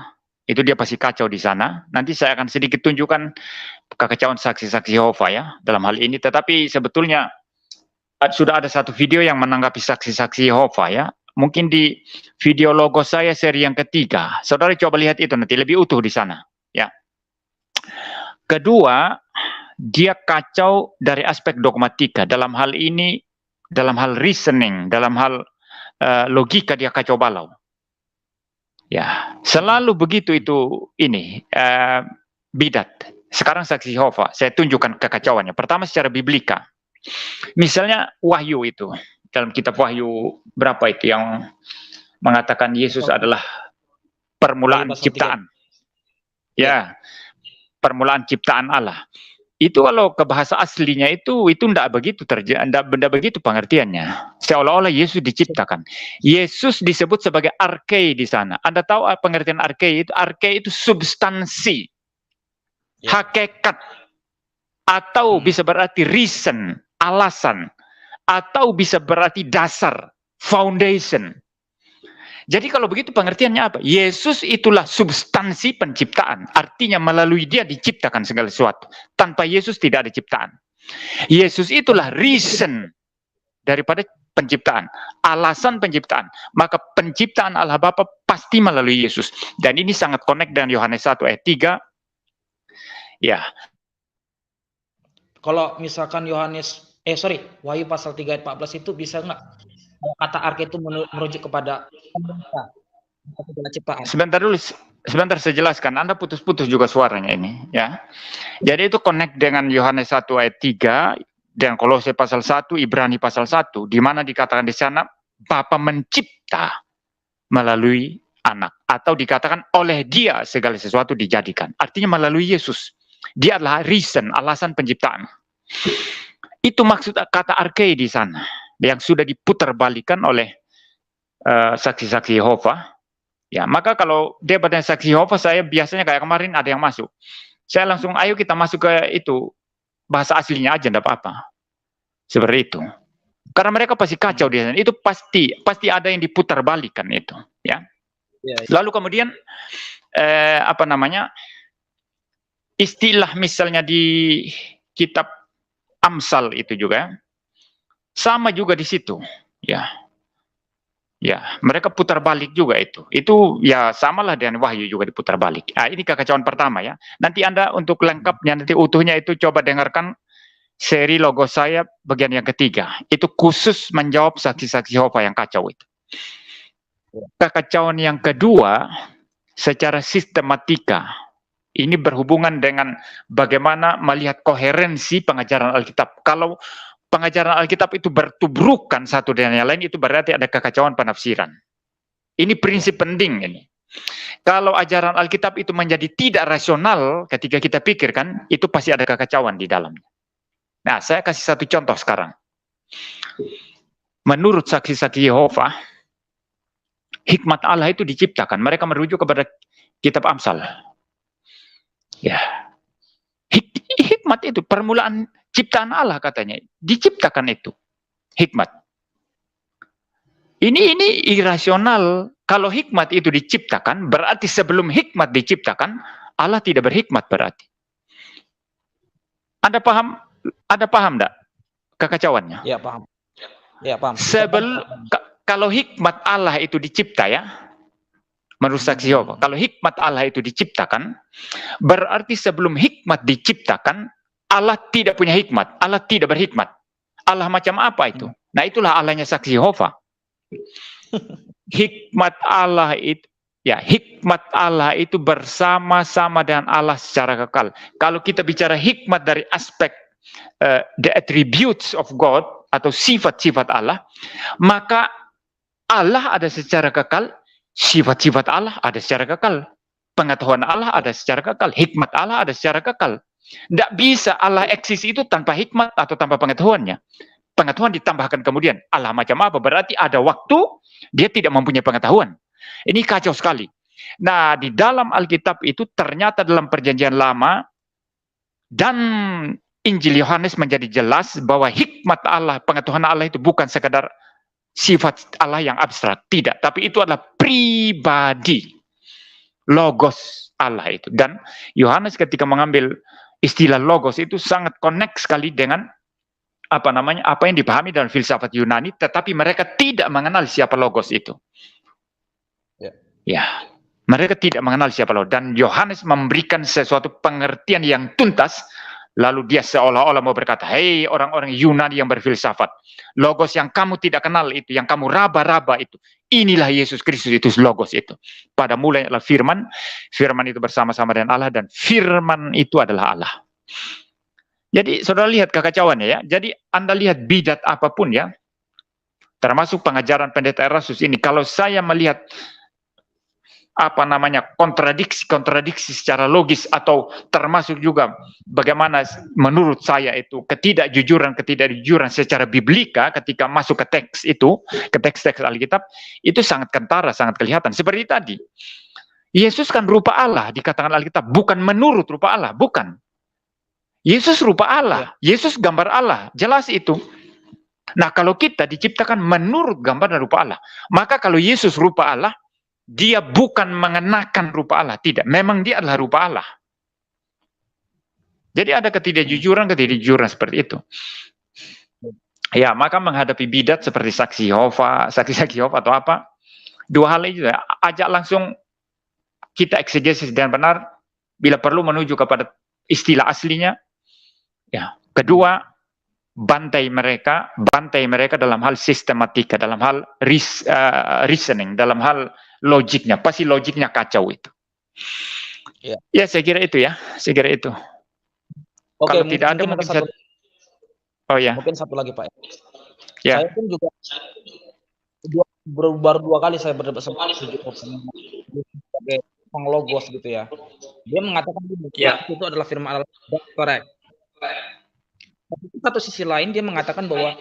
itu dia pasti kacau di sana. Nanti saya akan sedikit tunjukkan kekacauan saksi-saksi Yehova ya dalam hal ini. Tetapi sebetulnya sudah ada satu video yang menanggapi saksi-saksi Yehova ya. Mungkin di video logo saya seri yang ketiga. Saudara coba lihat itu nanti lebih utuh di sana ya. Kedua, dia kacau dari aspek dogmatika. Dalam hal ini, dalam hal reasoning, dalam hal logika dia kacau balau. Ya, selalu begitu itu ini bidat. Sekarang saksi Yehova, saya tunjukkan kekacauannya. Pertama secara biblika. Misalnya Wahyu itu, dalam kitab Wahyu berapa itu yang mengatakan Yesus adalah permulaan ciptaan. Ya, permulaan ciptaan Allah. Itu kalau ke bahasa aslinya itu tidak begitu tidak begitu pengertiannya. Seolah-olah Yesus diciptakan. Yesus disebut sebagai arke di sana. Anda tahu apa pengertian arke itu? Arke itu substansi, hakikat, atau bisa berarti reason, alasan, atau bisa berarti dasar, foundation. Jadi kalau begitu pengertiannya apa? Yesus itulah substansi penciptaan. Artinya melalui dia diciptakan segala sesuatu. Tanpa Yesus tidak ada ciptaan. Yesus itulah reason daripada penciptaan. Alasan penciptaan. Maka penciptaan Allah Bapa pasti melalui Yesus. Dan ini sangat connect dengan Yohanes 1 ayat 3. Ya. Kalau misalkan Wahyu pasal 3 ayat 14 itu bisa nggak? Kata arke itu merujuk kepada ciptaan. Sebentar dulu, sebentar saya jelaskan. Anda putus-putus juga suaranya ini, ya. Jadi itu connect dengan Yohanes 1 ayat 3 dan Kolose pasal 1, Ibrani pasal 1, di mana dikatakan di sana Bapa mencipta melalui anak, atau dikatakan oleh dia segala sesuatu dijadikan. Artinya melalui Yesus. Dia adalah reason, alasan penciptaan. Itu maksud kata arke di sana yang sudah diputarbalikkan oleh saksi-saksi Yehova. Ya, maka kalau debat dengan saksi Yehova saya biasanya kayak kemarin ada yang masuk. Saya langsung, ayo kita masuk ke itu, bahasa aslinya aja, enggak apa-apa. Seperti itu. Karena mereka pasti kacau di sana. Itu pasti ada yang diputar balikan itu, ya. Lalu kemudian apa namanya? Istilah misalnya di kitab Amsal itu juga sama juga di situ, ya. Ya, mereka putar balik juga itu. Itu ya samalah dengan Wahyu juga diputar balik. Nah, ini kekacauan pertama ya. Nanti Anda untuk lengkapnya, nanti utuhnya itu coba dengarkan seri logo saya bagian yang ketiga. Itu khusus menjawab saksi-saksi Yehova yang kacau itu. Kekacauan yang kedua, secara sistematika. Ini berhubungan dengan bagaimana melihat koherensi pengajaran Alkitab. Kalau pengajaran Alkitab itu bertubrukan satu dengan yang lain, itu berarti ada kekacauan penafsiran. Ini prinsip penting ini. Kalau ajaran Alkitab itu menjadi tidak rasional ketika kita pikirkan, itu pasti ada kekacauan di dalamnya. Nah, saya kasih satu contoh sekarang. Menurut saksi-saksi Yehova, hikmat Allah itu diciptakan. Mereka merujuk kepada kitab Amsal. Ya, hikmat itu permulaan ciptaan Allah katanya, diciptakan itu hikmat. Ini irasional. Kalau hikmat itu diciptakan, berarti sebelum hikmat diciptakan, Allah tidak berhikmat berarti. Anda paham? Anda paham enggak kekacauannya? Ya paham. Ya paham. Kalau hikmat Allah itu dicipta ya, menurut saksi Yehova, kalau hikmat Allah itu diciptakan, berarti sebelum hikmat diciptakan, Allah tidak punya hikmat, Allah tidak berhikmat. Allah macam apa itu? Nah, itulah Allahnya saksi Yehova. Hikmat Allah itu, ya, hikmat Allah itu bersama-sama dengan Allah secara kekal. Kalau kita bicara hikmat dari aspek the attributes of God atau sifat-sifat Allah, maka Allah ada secara kekal, sifat-sifat Allah ada secara kekal, pengetahuan Allah ada secara kekal, hikmat Allah ada secara kekal. Tidak bisa Allah eksis itu tanpa hikmat atau tanpa pengetahuannya. Pengetahuan ditambahkan kemudian. Allah macam apa? Berarti ada waktu dia tidak mempunyai pengetahuan. Ini kacau sekali. Nah, di dalam Alkitab itu ternyata dalam Perjanjian Lama dan Injil Yohanes menjadi jelas bahwa hikmat Allah, pengetahuan Allah itu bukan sekadar sifat Allah yang abstrak, tidak, tapi itu adalah pribadi, logos Allah itu. Dan Yohanes ketika mengambil istilah logos itu sangat connect sekali dengan apa yang dipahami dalam filsafat Yunani, tetapi mereka tidak mengenal siapa logos itu. Ya, mereka tidak mengenal siapa logos. Dan Yohanes memberikan sesuatu pengertian yang tuntas. Lalu dia seolah-olah mau berkata, hei orang-orang Yunani yang berfilsafat, logos yang kamu tidak kenal itu, yang kamu raba-raba itu, inilah Yesus Kristus, itu logos itu. Pada mulanya adalah firman, firman itu bersama-sama dengan Allah, dan firman itu adalah Allah. Jadi saudara lihat kekacauannya ya. Jadi Anda lihat bidat apapun ya, termasuk pengajaran pendeta Erastus ini, kalau saya melihat kontradiksi secara logis, atau termasuk juga bagaimana menurut saya itu ketidakjujuran secara biblika ketika masuk ke teks itu, ke teks-teks Alkitab, itu sangat kentara, sangat kelihatan. Seperti tadi, Yesus kan rupa Allah, dikatakan Alkitab, bukan menurut rupa Allah, bukan. Yesus rupa Allah, Yesus gambar Allah, jelas itu. Nah, kalau kita diciptakan menurut gambar dan rupa Allah, maka kalau Yesus rupa Allah, dia bukan mengenakan rupa Allah, tidak. Memang dia adalah rupa Allah. Jadi ada ketidakjujuran seperti itu. Ya, maka menghadapi bidat seperti saksi Yehova atau apa, dua hal itu ya, ajak langsung kita eksegesis dengan benar, bila perlu menuju kepada istilah aslinya. Ya, kedua, bantai mereka dalam hal sistematika, dalam hal reasoning, dalam hal logiknya, pasti logiknya kacau itu. Ya, saya kira itu ya, Oke, kalau tidak ada mungkin mungkin satu lagi Pak. Ya. Saya pun juga baru 2 kali saya berdebat sama sebagai penglogos gitu ya. Dia mengatakan itu adalah firman Allah, correct. Tapi satu sisi lain dia mengatakan bahwa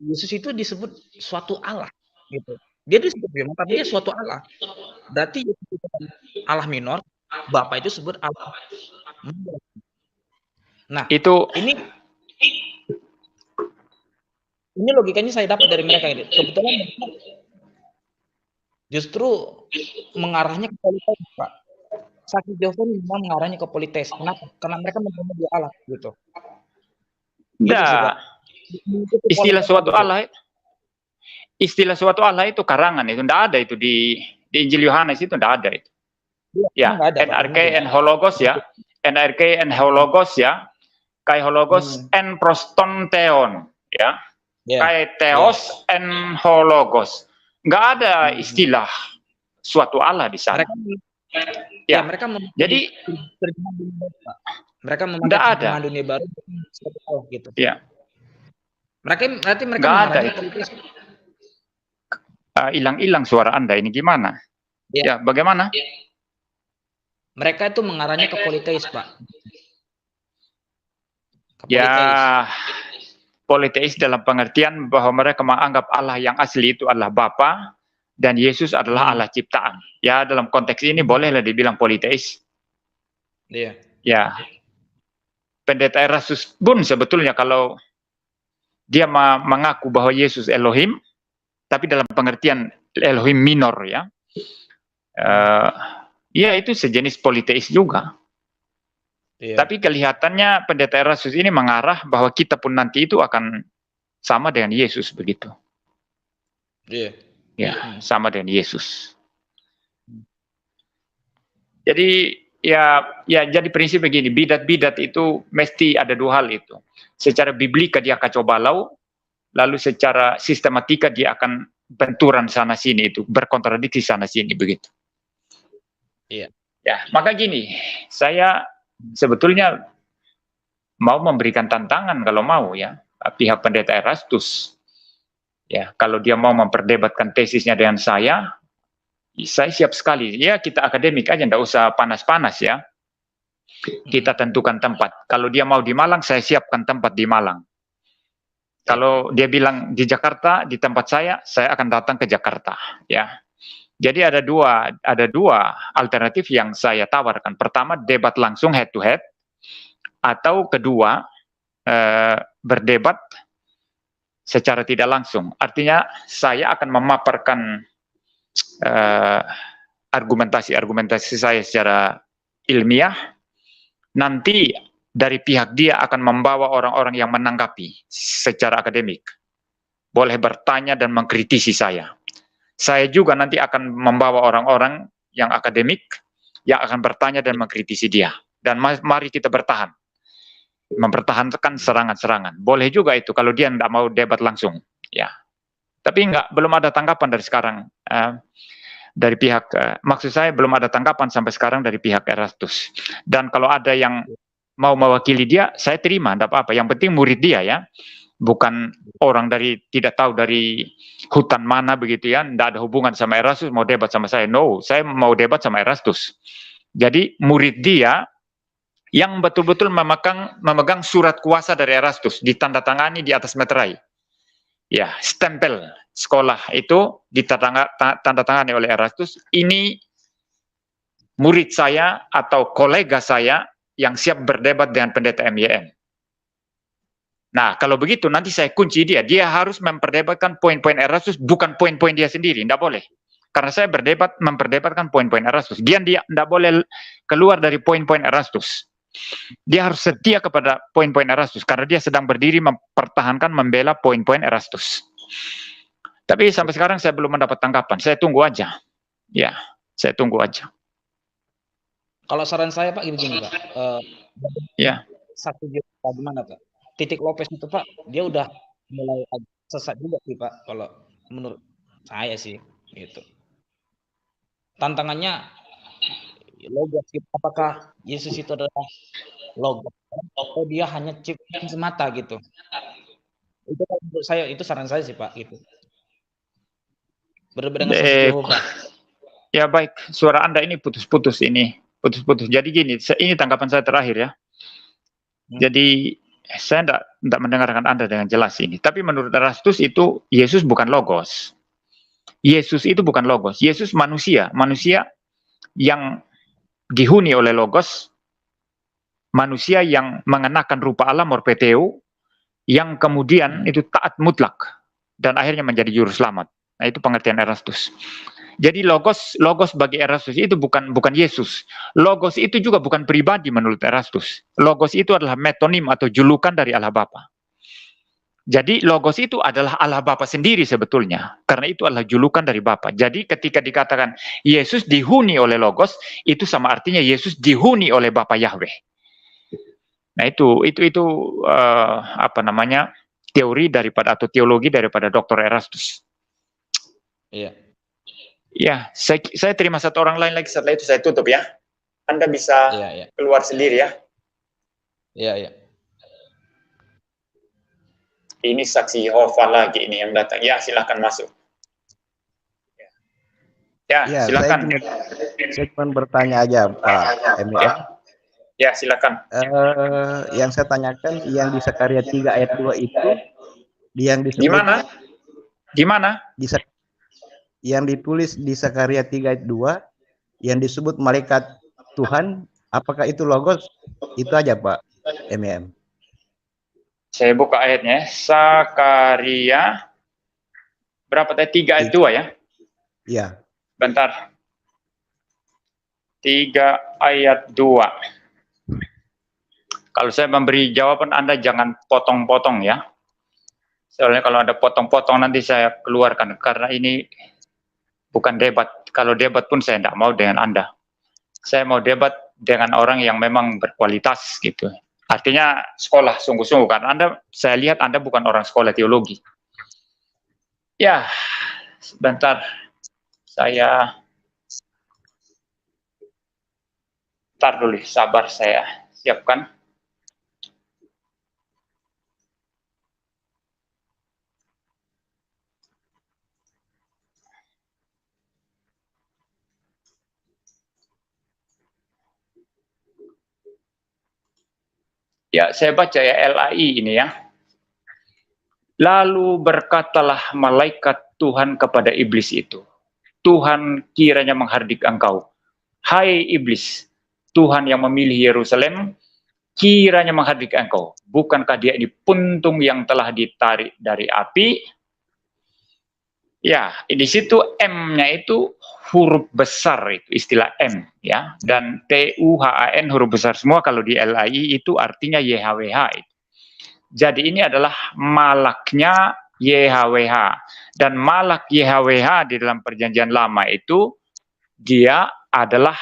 Yesus itu disebut suatu Allah gitu. Dia disebut firman, tapi dia suatu Allah. Berarti Allah minor Bapa itu sebut Allah. Nah, Itu ini logikanya saya dapat dari mereka ini. Kebetulan justru mengarahnya ke politis, Pak. Sakit Jovan memang mengarahnya ke politis. Kenapa? Karena mereka menerima dia Allah gitu. Gitu sih, Pak. istilah suatu Allah, istilah suatu Allah itu karangan, itu tidak ada itu di Injil Yohanes, itu tidak ada itu. Ya, NRK and hologos ya, NRK and hologos ya, kai hologos and proston theon ya, kai theos and hologos. Nggak ada istilah suatu Allah di sana. Mereka jadi mereka tidak ada dunia baru suatu Allah gitu. Ya. Mereka nggak ada itu. Hilang-hilang suara Anda ini gimana? Ya, bagaimana? Mereka itu mengarahnya ke politis, Pak. Ya, politeis dalam pengertian bahwa mereka menganggap Allah yang asli itu adalah Bapa dan Yesus adalah Allah ciptaan. Ya, dalam konteks ini bolehlah dibilang politeis. Iya. Ya. Pendeta Erastus pun sebetulnya kalau dia mengaku bahwa Yesus Elohim, tapi dalam pengertian Elohim minor ya. Ya itu sejenis politeis juga. Iya. Tapi kelihatannya pendeta Erastus ini mengarah bahwa kita pun nanti itu akan sama dengan Yesus begitu. Iya. Ya, sama dengan Yesus. Jadi ya jadi prinsip begini, bidat-bidat itu mesti ada dua hal itu. Secara biblika dia kacau balau, lalu secara sistematika dia akan benturan sana sini itu, berkontradiksi sana sini begitu. Iya. Ya, maka gini, saya sebetulnya mau memberikan tantangan kalau mau ya, pihak pendeta Erastus. Ya, kalau dia mau memperdebatkan tesisnya dengan saya siap sekali. Ya, kita akademik aja, enggak usah panas-panas ya. Kita tentukan tempat. Kalau dia mau di Malang, saya siapkan tempat di Malang. Kalau dia bilang di Jakarta, di tempat saya akan datang ke Jakarta, ya. Jadi ada dua alternatif yang saya tawarkan. Pertama, debat langsung head to head, atau kedua, berdebat secara tidak langsung. Artinya saya akan memaparkan argumentasi saya secara ilmiah. Nanti dari pihak dia akan membawa orang-orang yang menanggapi secara akademik. Boleh bertanya dan mengkritisi saya. Saya juga nanti akan membawa orang-orang yang akademik yang akan bertanya dan mengkritisi dia. Dan mari kita bertahan. Mempertahankan serangan-serangan. Boleh juga itu kalau dia tidak mau debat langsung. Ya. Tapi belum ada tanggapan dari sekarang. Dari pihak, maksud saya belum ada tanggapan sampai sekarang dari pihak Erastus. Dan kalau ada yang mau mewakili dia, saya terima, tidak apa-apa. Yang penting murid dia ya. Bukan orang tidak tahu dari hutan mana begitu ya, tidak ada hubungan sama Erastus, mau debat sama saya. No, saya mau debat sama Erastus. Jadi murid dia yang betul-betul memegang surat kuasa dari Erastus, ditandatangani di atas meterai. Ya, stempel sekolah itu ditandatangani oleh Erastus. Ini murid saya atau kolega saya yang siap berdebat dengan pendeta MYM. Nah, kalau begitu nanti saya kunci dia. Dia harus memperdebatkan poin-poin Erastus, bukan poin-poin dia sendiri. Tidak boleh. Karena saya memperdebatkan poin-poin Erastus. Dia tidak boleh keluar dari poin-poin Erastus. Dia harus setia kepada poin-poin Erastus. Karena dia sedang berdiri mempertahankan, membela poin-poin Erastus. Tapi sampai sekarang saya belum mendapat tanggapan. Saya tunggu aja. Ya, saya tunggu aja. Kalau saran saya Pak, gini Pak. Ya. Satu gimana Pak? Titik Lopez itu Pak, dia udah mulai sesat juga sih Pak, kalau menurut saya sih gitu. Tantangannya logos, apakah Yesus itu adalah logos atau dia hanya ciptaan semata gitu. Itu menurut saya, itu saran saya sih Pak gitu. Berbeda dengan Jehovah. Ya baik, suara Anda ini putus-putus ini. Putus-putus. Jadi gini, ini tanggapan saya terakhir ya. Jadi saya tidak mendengarkan Anda dengan jelas ini. Tapi menurut Erastus itu Yesus bukan logos. Yesus itu bukan logos. Yesus manusia. Manusia yang dihuni oleh Logos, manusia yang mengenakan rupa Allah morpeteo, yang kemudian itu taat mutlak dan akhirnya menjadi juru selamat. Nah, itu pengertian Erastus. Jadi logos bagi Erastus itu bukan Yesus. Logos itu juga bukan pribadi menurut Erastus. Logos itu adalah metonim atau julukan dari Allah Bapa. Jadi logos itu adalah Allah Bapa sendiri sebetulnya, karena itu adalah julukan dari Bapa. Jadi ketika dikatakan Yesus dihuni oleh logos, itu sama artinya Yesus dihuni oleh Bapa Yahweh. Nah, itu apa namanya, teori daripada atau teologi daripada Dr. Erastus. Iya. Ya, saya terima satu orang lain lagi, setelah itu saya tutup ya. Anda bisa keluar sendiri ya. Iya. Ini saksi Yehova lagi ini yang datang. Ya, silakan masuk. Ya, silakan. Saya cuma bertanya aja, Pak MEM. Ya, silakan. Yang saya tanyakan yang di Zakaria 3 ayat 2 itu yang disebut Di mana? Yang ditulis di Zakaria 3 ayat 2 yang disebut malaikat Tuhan, apakah itu logos? Itu aja, Pak MEM. Saya buka ayatnya. Zakaria berapa tadi? 3 ayat 2 ya? Iya. Bentar. 3 ayat 2. Kalau saya memberi jawaban, Anda jangan potong-potong ya. Soalnya kalau ada potong-potong nanti saya keluarkan, karena ini bukan debat. Kalau debat pun saya tidak mau dengan Anda. Saya mau debat dengan orang yang memang berkualitas gitu. Artinya sekolah sungguh-sungguh, karena saya lihat Anda bukan orang sekolah teologi. Ya, sebentar. Saya tar dulu, sabar, saya siapkan. Ya, saya baca ya LAI ini ya. Lalu berkatalah malaikat Tuhan kepada iblis itu, Tuhan kiranya menghardik engkau. Hai iblis, Tuhan yang memilih Yerusalem, kiranya menghardik engkau. Bukankah dia ini puntung yang telah ditarik dari api? Ya, di situ M-nya itu huruf besar, itu istilah M ya, dan TUHAN huruf besar semua. Kalau di LAI itu artinya YHWH. Jadi ini adalah malaknya YHWH, dan malak YHWH di dalam perjanjian lama itu dia adalah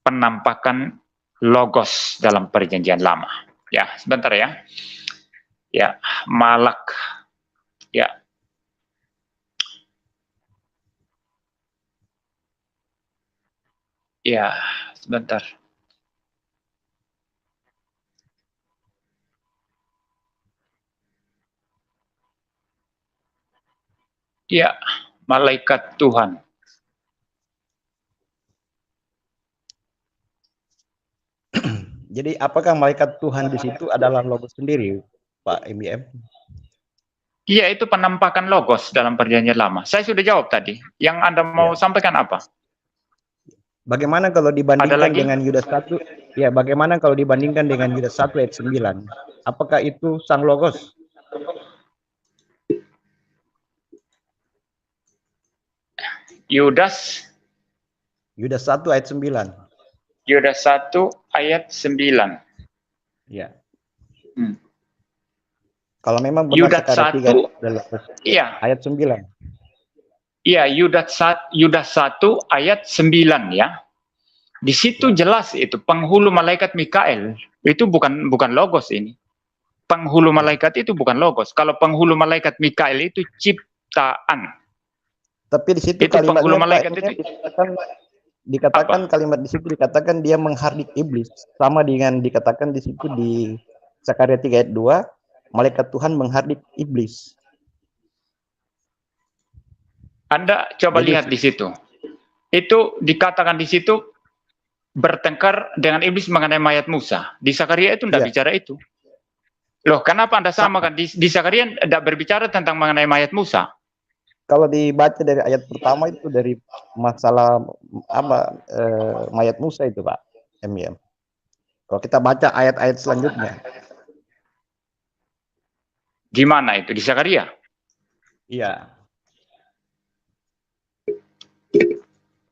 penampakan logos dalam perjanjian lama. Ya, sebentar ya. Ya, malak. Ya. Ya, sebentar. Ya, malaikat Tuhan. Jadi apakah malaikat Tuhan di situ adalah logos sendiri, Pak MEM? Iya, itu penampakan logos dalam perjanjian lama. Saya sudah jawab tadi. Yang Anda mau sampaikan apa? Bagaimana kalau dibandingkan dengan Yudas 1? Ya, bagaimana kalau dibandingkan dengan Yudas 1 ayat 9? Apakah itu sang logos? Yudas 1 ayat 9. Yudas 1 ayat 9. Ya. Kalau memang benar Yudas 1 ayat 9. Iya, Yudas 1 ayat 9 ya. Di situ jelas itu penghulu malaikat Mikael itu bukan logos ini. Penghulu malaikat itu bukan logos. Kalau penghulu malaikat Mikael itu ciptaan. Tapi di situ itu penghulu malaikat itu dikatakan kalimat di situ dikatakan dia menghardik iblis, sama dengan dikatakan di situ di Zakaria 3 ayat 2, malaikat Tuhan menghardik iblis. Anda coba lihat di situ. Itu dikatakan di situ bertengkar dengan iblis mengenai mayat Musa. Di Zakaria itu tidak bicara itu. Loh, kenapa Anda samakan? Di Zakaria tidak berbicara tentang mengenai mayat Musa. kalau dibaca dari ayat pertama itu dari masalah apa mayat Musa itu Pak MYM. Kalau kita baca ayat-ayat selanjutnya. Di mana itu? Di Zakaria? Iya.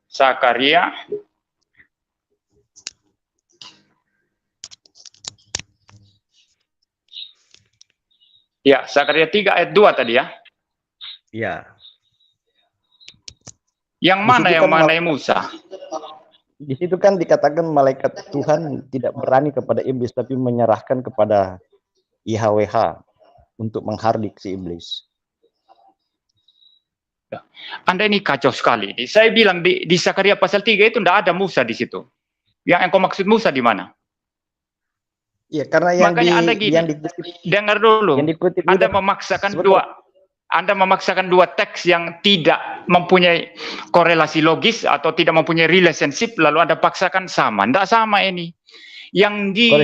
Zakaria. Ya, Zakaria 3 ayat 2 tadi ya. Iya. Yang mana yang mengenai Musa? Di situ kan dikatakan malaikat Tuhan tidak berani kepada iblis tapi menyerahkan kepada YHWH untuk menghardik si iblis. Anda ini kacau sekali. Saya bilang di Zakaria pasal 3 itu tidak ada Musa di situ. Yang engkau maksud Musa di mana? Iya, karena yang makanya Anda gini, yang dikutip, dengar dulu. Yang dikutip Anda itu, memaksakan dua teks yang tidak mempunyai korelasi logis atau tidak mempunyai relationship, lalu Anda paksakan sama. Tidak sama ini. Yang di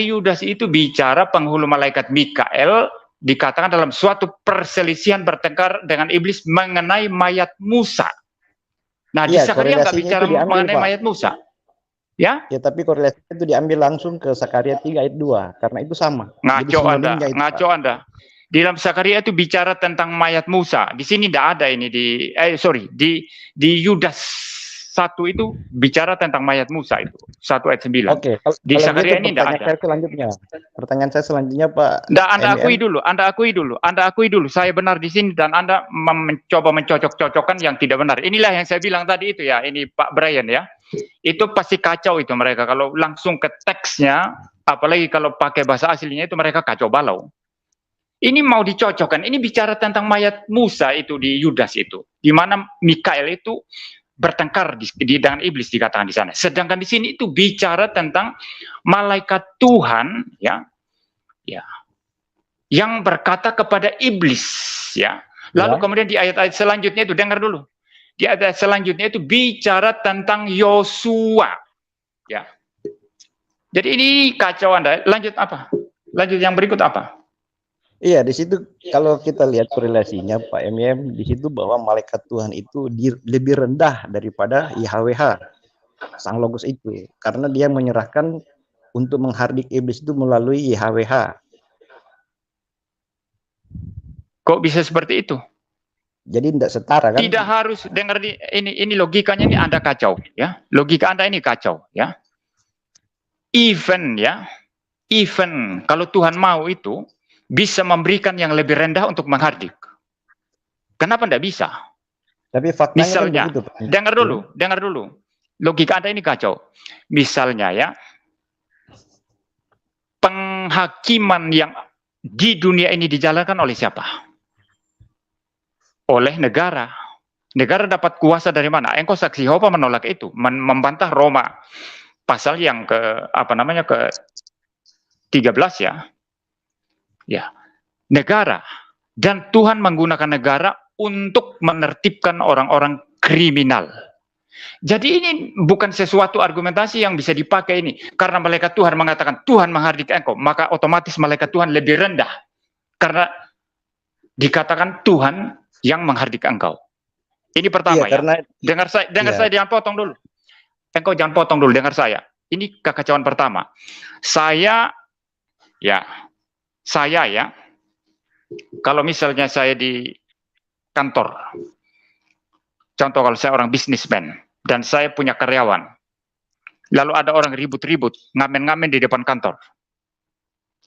Yudas itu bicara penghulu malaikat Mikael, dikatakan dalam suatu perselisihan bertengkar dengan iblis mengenai mayat Musa. Nah, di Zakaria nggak bicara mengenai mayat Musa. Ya, tapi korelasinya itu diambil langsung ke Zakaria 3 ayat 2 karena itu sama. Ngaco Anda. Di dalam Zakaria itu bicara tentang mayat Musa. Di sini tidak ada ini di Yudas 1 itu bicara tentang mayat Musa itu 1 ayat 9. Oke, di Zakaria ini tidak ada. Pertanyaan saya selanjutnya Pak. Anda akui dulu. Saya benar di sini dan Anda mencoba mencocok-cocokkan yang tidak benar. Inilah yang saya bilang tadi itu ya. Ini Pak Brian ya. Itu pasti kacau itu mereka kalau langsung ke teksnya, apalagi kalau pakai bahasa aslinya itu mereka kacau balau. Ini mau dicocokkan, ini bicara tentang mayat Musa itu di Yudas itu, di mana Mikael itu bertengkar dengan iblis dikatakan di sana. Sedangkan di sini itu bicara tentang malaikat Tuhan ya, yang berkata kepada iblis ya. Lalu kemudian di ayat-ayat selanjutnya itu dengar dulu. Di ayat selanjutnya itu bicara tentang Yosua. Ya. Jadi ini kacau Anda. Lanjut apa? Lanjut yang berikut apa? Iya, di situ kalau kita lihat korelasinya Pak MYM, di situ bahwa malaikat Tuhan itu lebih rendah daripada YHWH, Sang Logos itu. Karena dia menyerahkan untuk menghardik iblis itu melalui YHWH. Kok bisa seperti itu? Jadi tidak setara kan? Tidak harus dengar ini logikanya ini Anda kacau ya. Logika Anda ini kacau ya. Even kalau Tuhan mau itu bisa memberikan yang lebih rendah untuk menghardik. Kenapa tidak bisa? Tapi faktanya misalnya, kan begitu, Pak. dengar dulu. Logika Anda ini kacau. Misalnya ya, penghakiman yang di dunia ini dijalankan oleh siapa? Oleh negara. Negara dapat kuasa dari mana? Engkau saksi Yehova menolak itu, membantah Roma pasal yang ke 13 ya. Ya. Negara dan Tuhan menggunakan negara untuk menertibkan orang-orang kriminal. Jadi ini bukan sesuatu argumentasi yang bisa dipakai ini karena malaikat Tuhan mengatakan Tuhan menghardik engkau, maka otomatis malaikat Tuhan lebih rendah karena dikatakan Tuhan yang menghardik engkau. Ini pertama ya. Dengar saya jangan potong dulu. Engkau jangan potong dulu, dengar saya. Ini kekacauan pertama. Saya kalau misalnya saya di kantor, contoh kalau saya orang bisnismen dan saya punya karyawan, lalu ada orang ribut-ribut, ngamen-ngamen di depan kantor.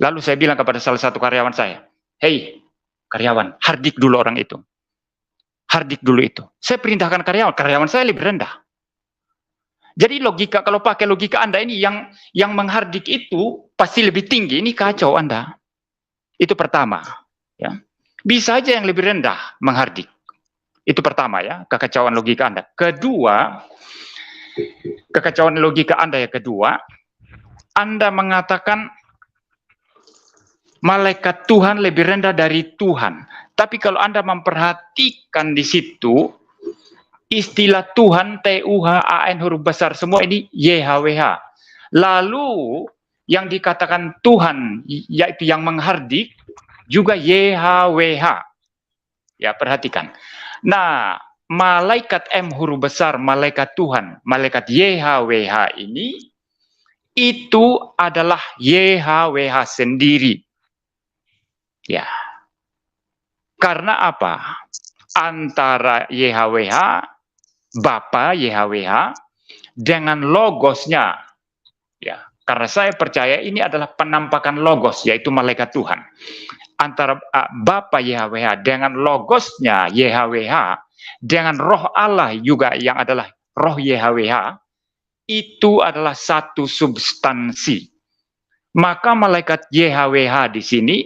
Lalu saya bilang kepada salah satu karyawan saya, "Hei, karyawan, hardik dulu orang itu. Hardik dulu itu." Saya perintahkan karyawan saya lebih rendah. Jadi logika, kalau pakai logika Anda ini yang menghardik itu pasti lebih tinggi, ini kacau Anda. Itu pertama, ya. Bisa aja yang lebih rendah menghardik. Itu pertama ya, kekacauan logika Anda. Kedua, kekacauan logika Anda yang kedua, Anda mengatakan malaikat Tuhan lebih rendah dari Tuhan. Tapi kalau Anda memperhatikan di situ, istilah Tuhan, TUHAN huruf besar semua ini YHWH. Lalu yang dikatakan Tuhan yaitu yang menghardik juga YHWH. Ya, perhatikan. Nah, malaikat M huruf besar, malaikat Tuhan, malaikat YHWH ini, itu adalah YHWH sendiri. Ya. Karena apa? Antara YHWH, Bapa YHWH, dengan logosnya. Ya. Karena saya percaya ini adalah penampakan logos, yaitu malaikat Tuhan. Antara Bapa YHWH dengan logosnya YHWH, dengan roh Allah juga yang adalah roh YHWH, itu adalah satu substansi. Maka malaikat YHWH di sini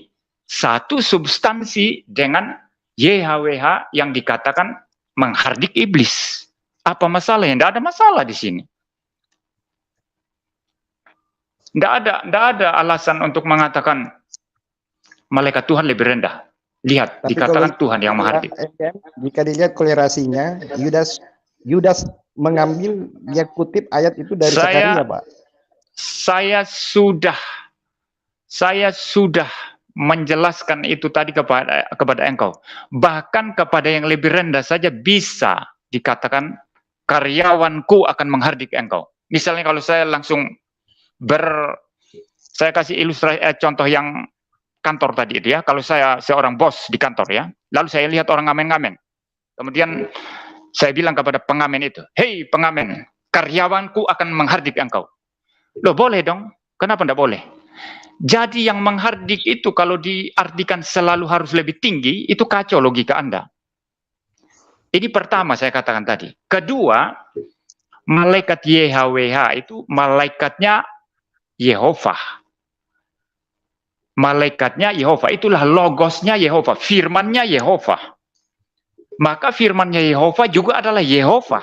satu substansi dengan YHWH yang dikatakan menghardik iblis. Apa masalahnya? Tidak ada masalah di sini. Tidak ada alasan untuk mengatakan malaikat Tuhan lebih rendah. Lihat, Tapi dikatakan kalau Tuhan yang menghardik. Jika dilihat kolerasinya, Yudas mengambil, dia kutip ayat itu dari Zakaria, Pak. Saya sudah menjelaskan itu tadi kepada engkau. Bahkan kepada yang lebih rendah saja bisa dikatakan karyawanku akan menghardik engkau. Misalnya kalau saya langsung saya kasih ilustrasi contoh yang kantor tadi itu ya. Kalau saya seorang bos di kantor ya, lalu saya lihat orang ngamen-ngamen. Kemudian saya bilang kepada pengamen itu, "Hei pengamen, karyawanku akan menghardik engkau." Loh, boleh dong. Kenapa tidak boleh? Jadi yang menghardik itu kalau diartikan selalu harus lebih tinggi, itu kacau logika Anda. Ini pertama saya katakan tadi. Kedua, malaikat YHWH itu malaikatnya Yehova. Malaikatnya Yehova, itulah logosnya Yehova, firmannya Yehova. Maka firmannya Yehova juga adalah Yehova.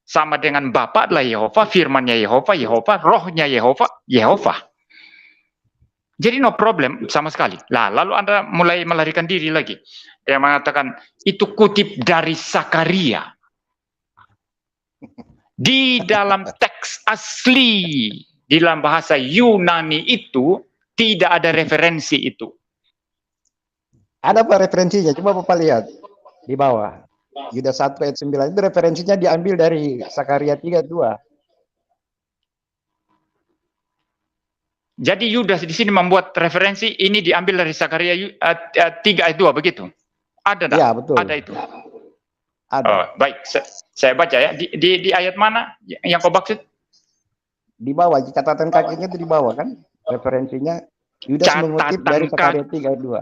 Sama dengan Bapa adalah Yehova, firmannya Yehova, rohnya Yehova. Jadi no problem sama sekali. Lah, lalu Anda mulai melarikan diri lagi. Dia mengatakan, itu kutip dari Zakaria. Di dalam teks asli, di dalam bahasa Yunani itu, tidak ada referensi itu. Ada Pak referensinya, coba Bapak lihat di bawah. Yudas 1 ayat 9 itu referensinya diambil dari Zakaria 3:2. Jadi Yudas di sini membuat referensi ini diambil dari Zakaria 3 ayat 2 begitu. Ada tak? Ya, betul. Ada itu. Ada. Oh, baik, saya baca ya. Di ayat mana yang kau maksud? Di bawah, catatan kakinya itu di bawah kan? Referensinya Yudas mengutip dari Zakaria 3 ayat 2.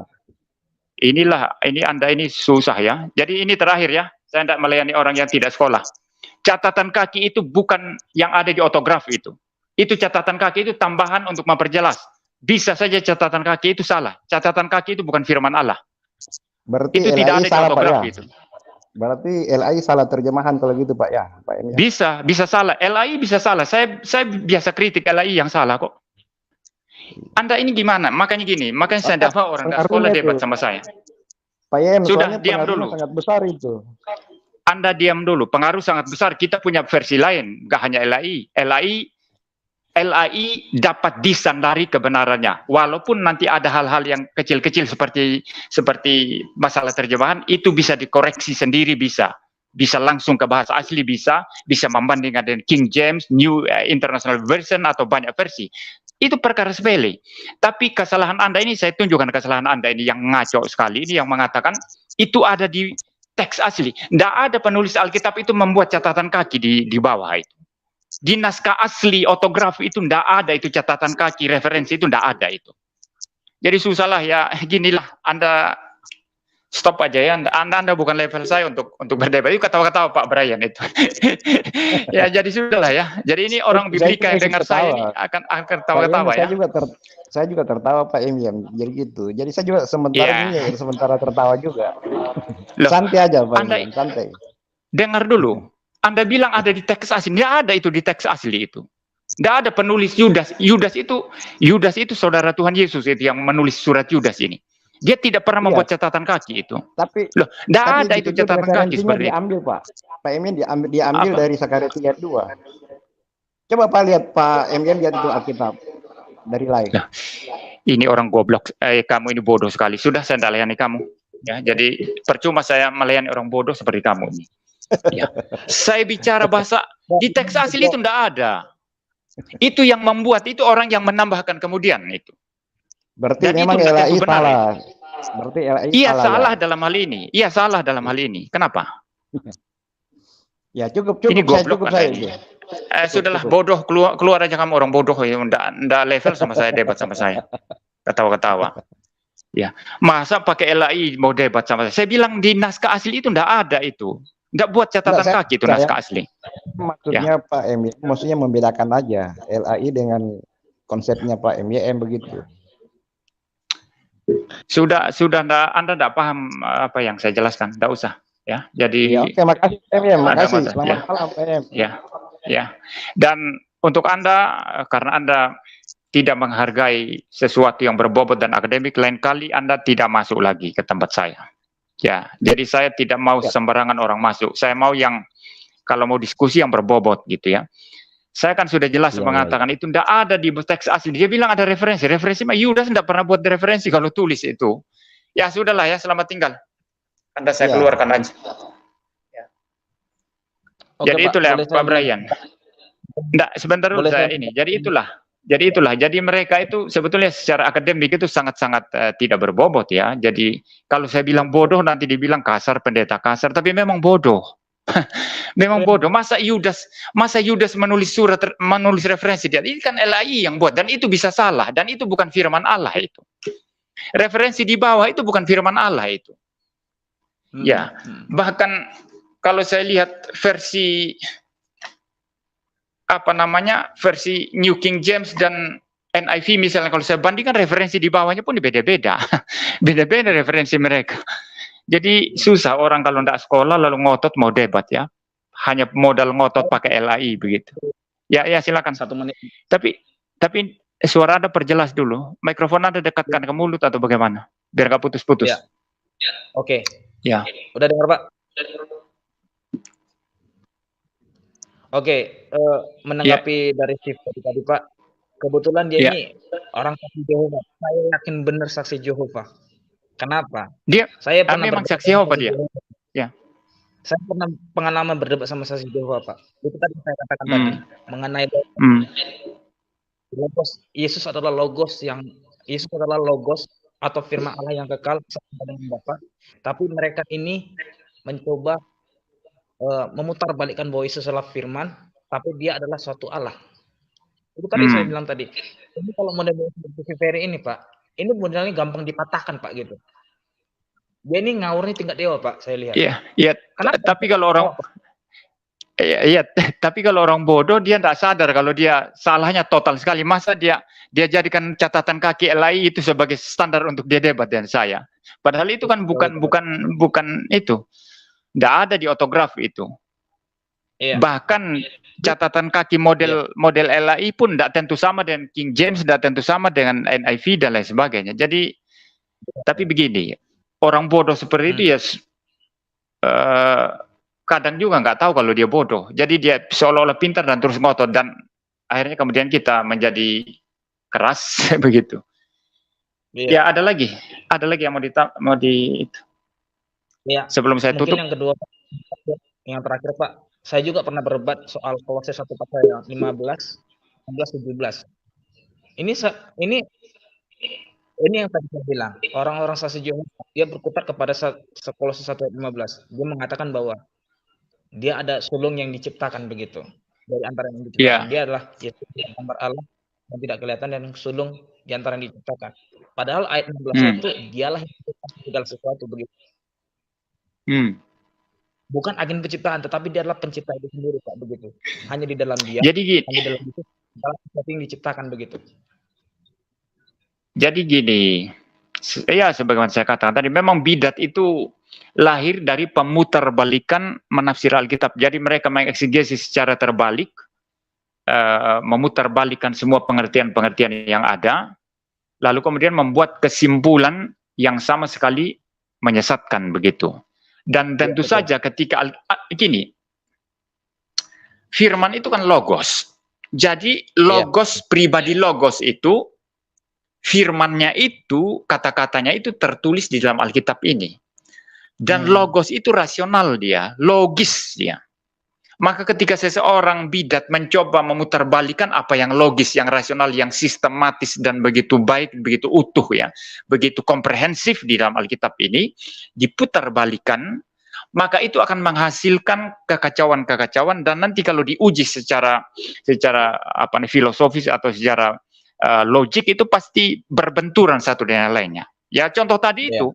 Ini Anda ini susah ya. Jadi ini terakhir ya. Saya tidak melayani orang yang tidak sekolah. Catatan kaki itu bukan yang ada di ortograf itu. Itu catatan kaki itu tambahan untuk memperjelas. Bisa saja catatan kaki itu salah. Catatan kaki itu bukan firman Allah. Berarti itu LAI tidak ada di salah, ortograf Pak, ya? itu. Berarti LAI salah terjemahan kalau gitu Pak ya, Pak Emil. Bisa salah. LAI bisa salah. Saya biasa kritik LAI yang salah kok. Anda ini gimana? Makanya saya tidak mau orang dari sekolah debat sama saya. Pak Em, sudah diam dulu. Sangat besar itu. Anda diam dulu. Pengaruh sangat besar. Kita punya versi lain, nggak hanya LAI. LAI dapat disandari kebenarannya. Walaupun nanti ada hal-hal yang kecil-kecil seperti masalah terjemahan, itu bisa dikoreksi sendiri, bisa langsung ke bahasa asli, bisa membandingkan dengan King James, New International Version atau banyak versi. Itu perkara sepele. Tapi kesalahan Anda ini, saya tunjukkan kesalahan Anda ini yang ngaco sekali, ini yang mengatakan itu ada di teks asli. Tidak ada penulis Alkitab itu membuat catatan kaki di bawah itu. Di naskah asli ortograf itu tidak ada itu catatan kaki, referensi itu tidak ada itu. Jadi susahlah ya, ginilah Anda stop aja ya. Anda bukan level saya untuk berdebat. Itu ketawa-ketawa Pak Brian itu. Ya jadi sudahlah ya. Jadi ini orang biblika yang dengar saya ini akan ketawa-ketawa ya. Saya juga tertawa Pak Emil. Jadi gitu. Jadi saya juga sementara tertawa juga. Loh, santai aja Pak Emil, santai. Dengar dulu. Anda bilang ada di teks asli. Tidak ada itu di teks asli itu. Tidak ada penulis Yudas. Yudas itu saudara Tuhan Yesus itu yang menulis surat Yudas ini. Dia tidak pernah membuat catatan kaki itu. Tapi loh, tidak ada itu catatan kaki seperti diambil, Pak. Pak Emin diambil dari Zakaria 3:2. Coba Pak lihat Pak Emin lihat itu Alkitab dari lain. Nah, ini orang goblok. Kamu ini bodoh sekali. Sudah saya tidak layani kamu. Ya, jadi percuma saya melayani orang bodoh seperti kamu ini. Ya. Saya bicara bahasa di teks asli itu tidak ada. Itu yang membuat, itu orang yang menambahkan kemudian itu. Berarti Dan memang itu tidak LAI tentu benar. salah. Berarti LAI Iya salah ya? dalam hal ini. Iya salah dalam hal ini. Kenapa? Ya cukup Ini cukup goblok saya ini. itu. Sudahlah bodoh, keluar aja kamu orang bodoh ya. Ndak level sama saya, debat sama saya. Ketawa-ketawa. Ya, masa pakai LAI mau debat sama saya? Saya bilang di naskah asli itu ndak ada itu. Nggak buat catatan kaki itu naskah asli. Maksudnya Pak MYM, maksudnya membedakan aja LAI dengan konsepnya Pak MYM begitu. Sudah enggak, Anda enggak paham apa yang saya jelaskan, enggak usah ya. Jadi ya, oke, makasih MYM, makasih. Selamat ya. malam PM. Ya. Dan untuk Anda, karena Anda tidak menghargai sesuatu yang berbobot dan akademik, lain kali Anda tidak masuk lagi ke tempat saya. Ya, jadi saya tidak mau sembarangan orang masuk. Saya mau yang kalau mau diskusi yang berbobot gitu ya. Saya kan sudah jelas mengatakan itu tidak ada di teks asli. Dia bilang ada referensi. Referensi mah Yudas tidak pernah buat referensi kalau tulis itu. Ya sudahlah ya, selamat tinggal. Anda saya keluarkan aja. Ya. Oke, jadi Pak, itulah Pak Brian. Enggak, sebentar dulu saya ini. Jadi itulah. Jadi mereka itu sebetulnya secara akademik itu sangat-sangat tidak berbobot ya. Jadi kalau saya bilang bodoh nanti dibilang kasar, pendeta kasar, tapi memang bodoh. Memang bodoh. Masa Yudas menulis surat, menulis referensi dia. Ini kan LAI yang buat dan itu bisa salah dan itu bukan firman Allah itu. Referensi di bawah itu bukan firman Allah itu. Ya, bahkan kalau saya lihat versi versi New King James dan NIV misalnya, kalau saya bandingkan referensi di bawahnya pun beda-beda. Beda-beda referensi mereka. Jadi susah orang kalau tidak sekolah lalu ngotot mau debat ya. Hanya modal ngotot pakai LAI begitu. Ya silakan. 1 menit. Tapi suara Anda perjelas dulu. Mikrofon Anda dekatkan ke mulut atau bagaimana? Biar nggak putus-putus. Ya. Oke. Ya. Udah dengar, Pak? Oke, menanggapi dari Steve tadi Pak, kebetulan dia ini orang saksi Jehovah. Saya yakin benar saksi Jehovah. Kenapa? Saya pernah memang saksi Jehovah dia. Ya. Saya pernah pengalaman berdebat sama saksi Jehovah, Pak. Itu tadi saya katakan tadi mengenai logos. Yesus adalah logos atau firman Allah yang kekal sama dengan Bapa. Tapi mereka ini mencoba memutarbalikkan bahwa Yesus adalah firman, tapi dia adalah suatu Allah. Itu tadi saya bilang tadi. Ini kalau model Ferry ini Pak, ini modelnya gampang dipatahkan Pak gitu. Dia ini ngawurnya tingkat dewa Pak, saya lihat. Iya. Tapi kalau orang tapi kalau orang bodoh dia tidak sadar kalau dia salahnya total sekali. Masa dia jadikan catatan kaki LAI itu sebagai standar untuk dia debat dengan saya. Padahal itu kan bukan itu. Tidak ada di otograf itu. Iya. Bahkan catatan kaki model LAI pun tidak tentu sama dengan King James, tidak tentu sama dengan NIV dan lain sebagainya. Jadi, tapi begini, orang bodoh seperti itu ya kadang juga nggak tahu kalau dia bodoh. Jadi dia seolah-olah pintar dan terus ngotot dan akhirnya kemudian kita menjadi keras begitu. Ya ada lagi yang mau di ya, sebelum saya tutup. Yang kedua, yang terakhir Pak, saya juga pernah berdebat soal Kolose 1 pasal 15, 16, 17. Ini yang tadi saya bilang, orang-orang saksi Jehovah dia berkutat kepada Kolose 1 ayat 15. Dia mengatakan bahwa dia ada sulung yang diciptakan begitu. Dari antara yang diciptakan, dia adalah Yesus gambar Allah yang tidak kelihatan dan sulung di antara yang diciptakan. Padahal ayat 16 itu dialah yang menciptakan segala sesuatu begitu. Bukan agen penciptaan, tetapi dia adalah pencipta itu sendiri Pak begitu. Hanya di dalam dia. Jadi hanya di dalam itu sesuatu yang diciptakan begitu. Jadi gini, ya sebagaimana saya katakan tadi, memang bidat itu lahir dari pemutarbalikan menafsir Alkitab. Jadi mereka mengeksegesis secara terbalik, memutarbalikan semua pengertian-pengertian yang ada, lalu kemudian membuat kesimpulan yang sama sekali menyesatkan begitu. Dan tentu saja ketika gini, firman itu kan logos. Jadi logos, pribadi logos itu, firmannya itu, kata-katanya itu tertulis di dalam Alkitab ini. Dan logos itu rasional dia, logis dia. Maka ketika seseorang bidat mencoba memutarbalikan apa yang logis, yang rasional, yang sistematis dan begitu baik, begitu utuh ya, begitu komprehensif di dalam Alkitab ini, diputarbalikan, maka itu akan menghasilkan kekacauan-kekacauan, dan nanti kalau diuji secara apa nih, filosofis atau secara logik, itu pasti berbenturan satu dengan lainnya. Ya, contoh tadi itu,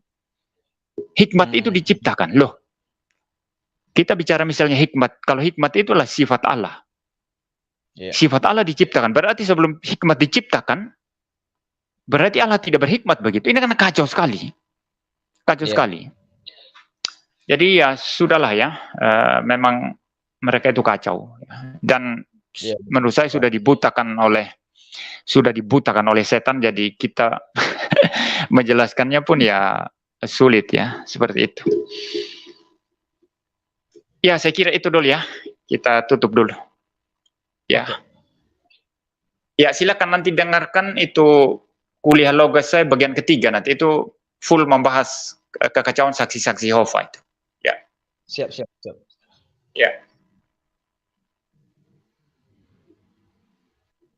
hikmat itu diciptakan. Loh, kita bicara misalnya hikmat, kalau hikmat itulah sifat Allah. Sifat Allah diciptakan, berarti sebelum hikmat diciptakan, berarti Allah tidak berhikmat begitu. Ini kan kacau sekali. Kacau sekali. Jadi ya sudahlah ya, memang mereka itu kacau. Dan menurut saya sudah dibutakan oleh setan, jadi kita menjelaskannya pun ya sulit ya, seperti itu. Ya, saya kira itu dulu ya. Kita tutup dulu. Ya. Ya, silakan nanti dengarkan itu kuliah logos saya bagian ketiga, nanti itu full membahas kekacauan saksi-saksi Yehova itu. Ya. Siap. Ya.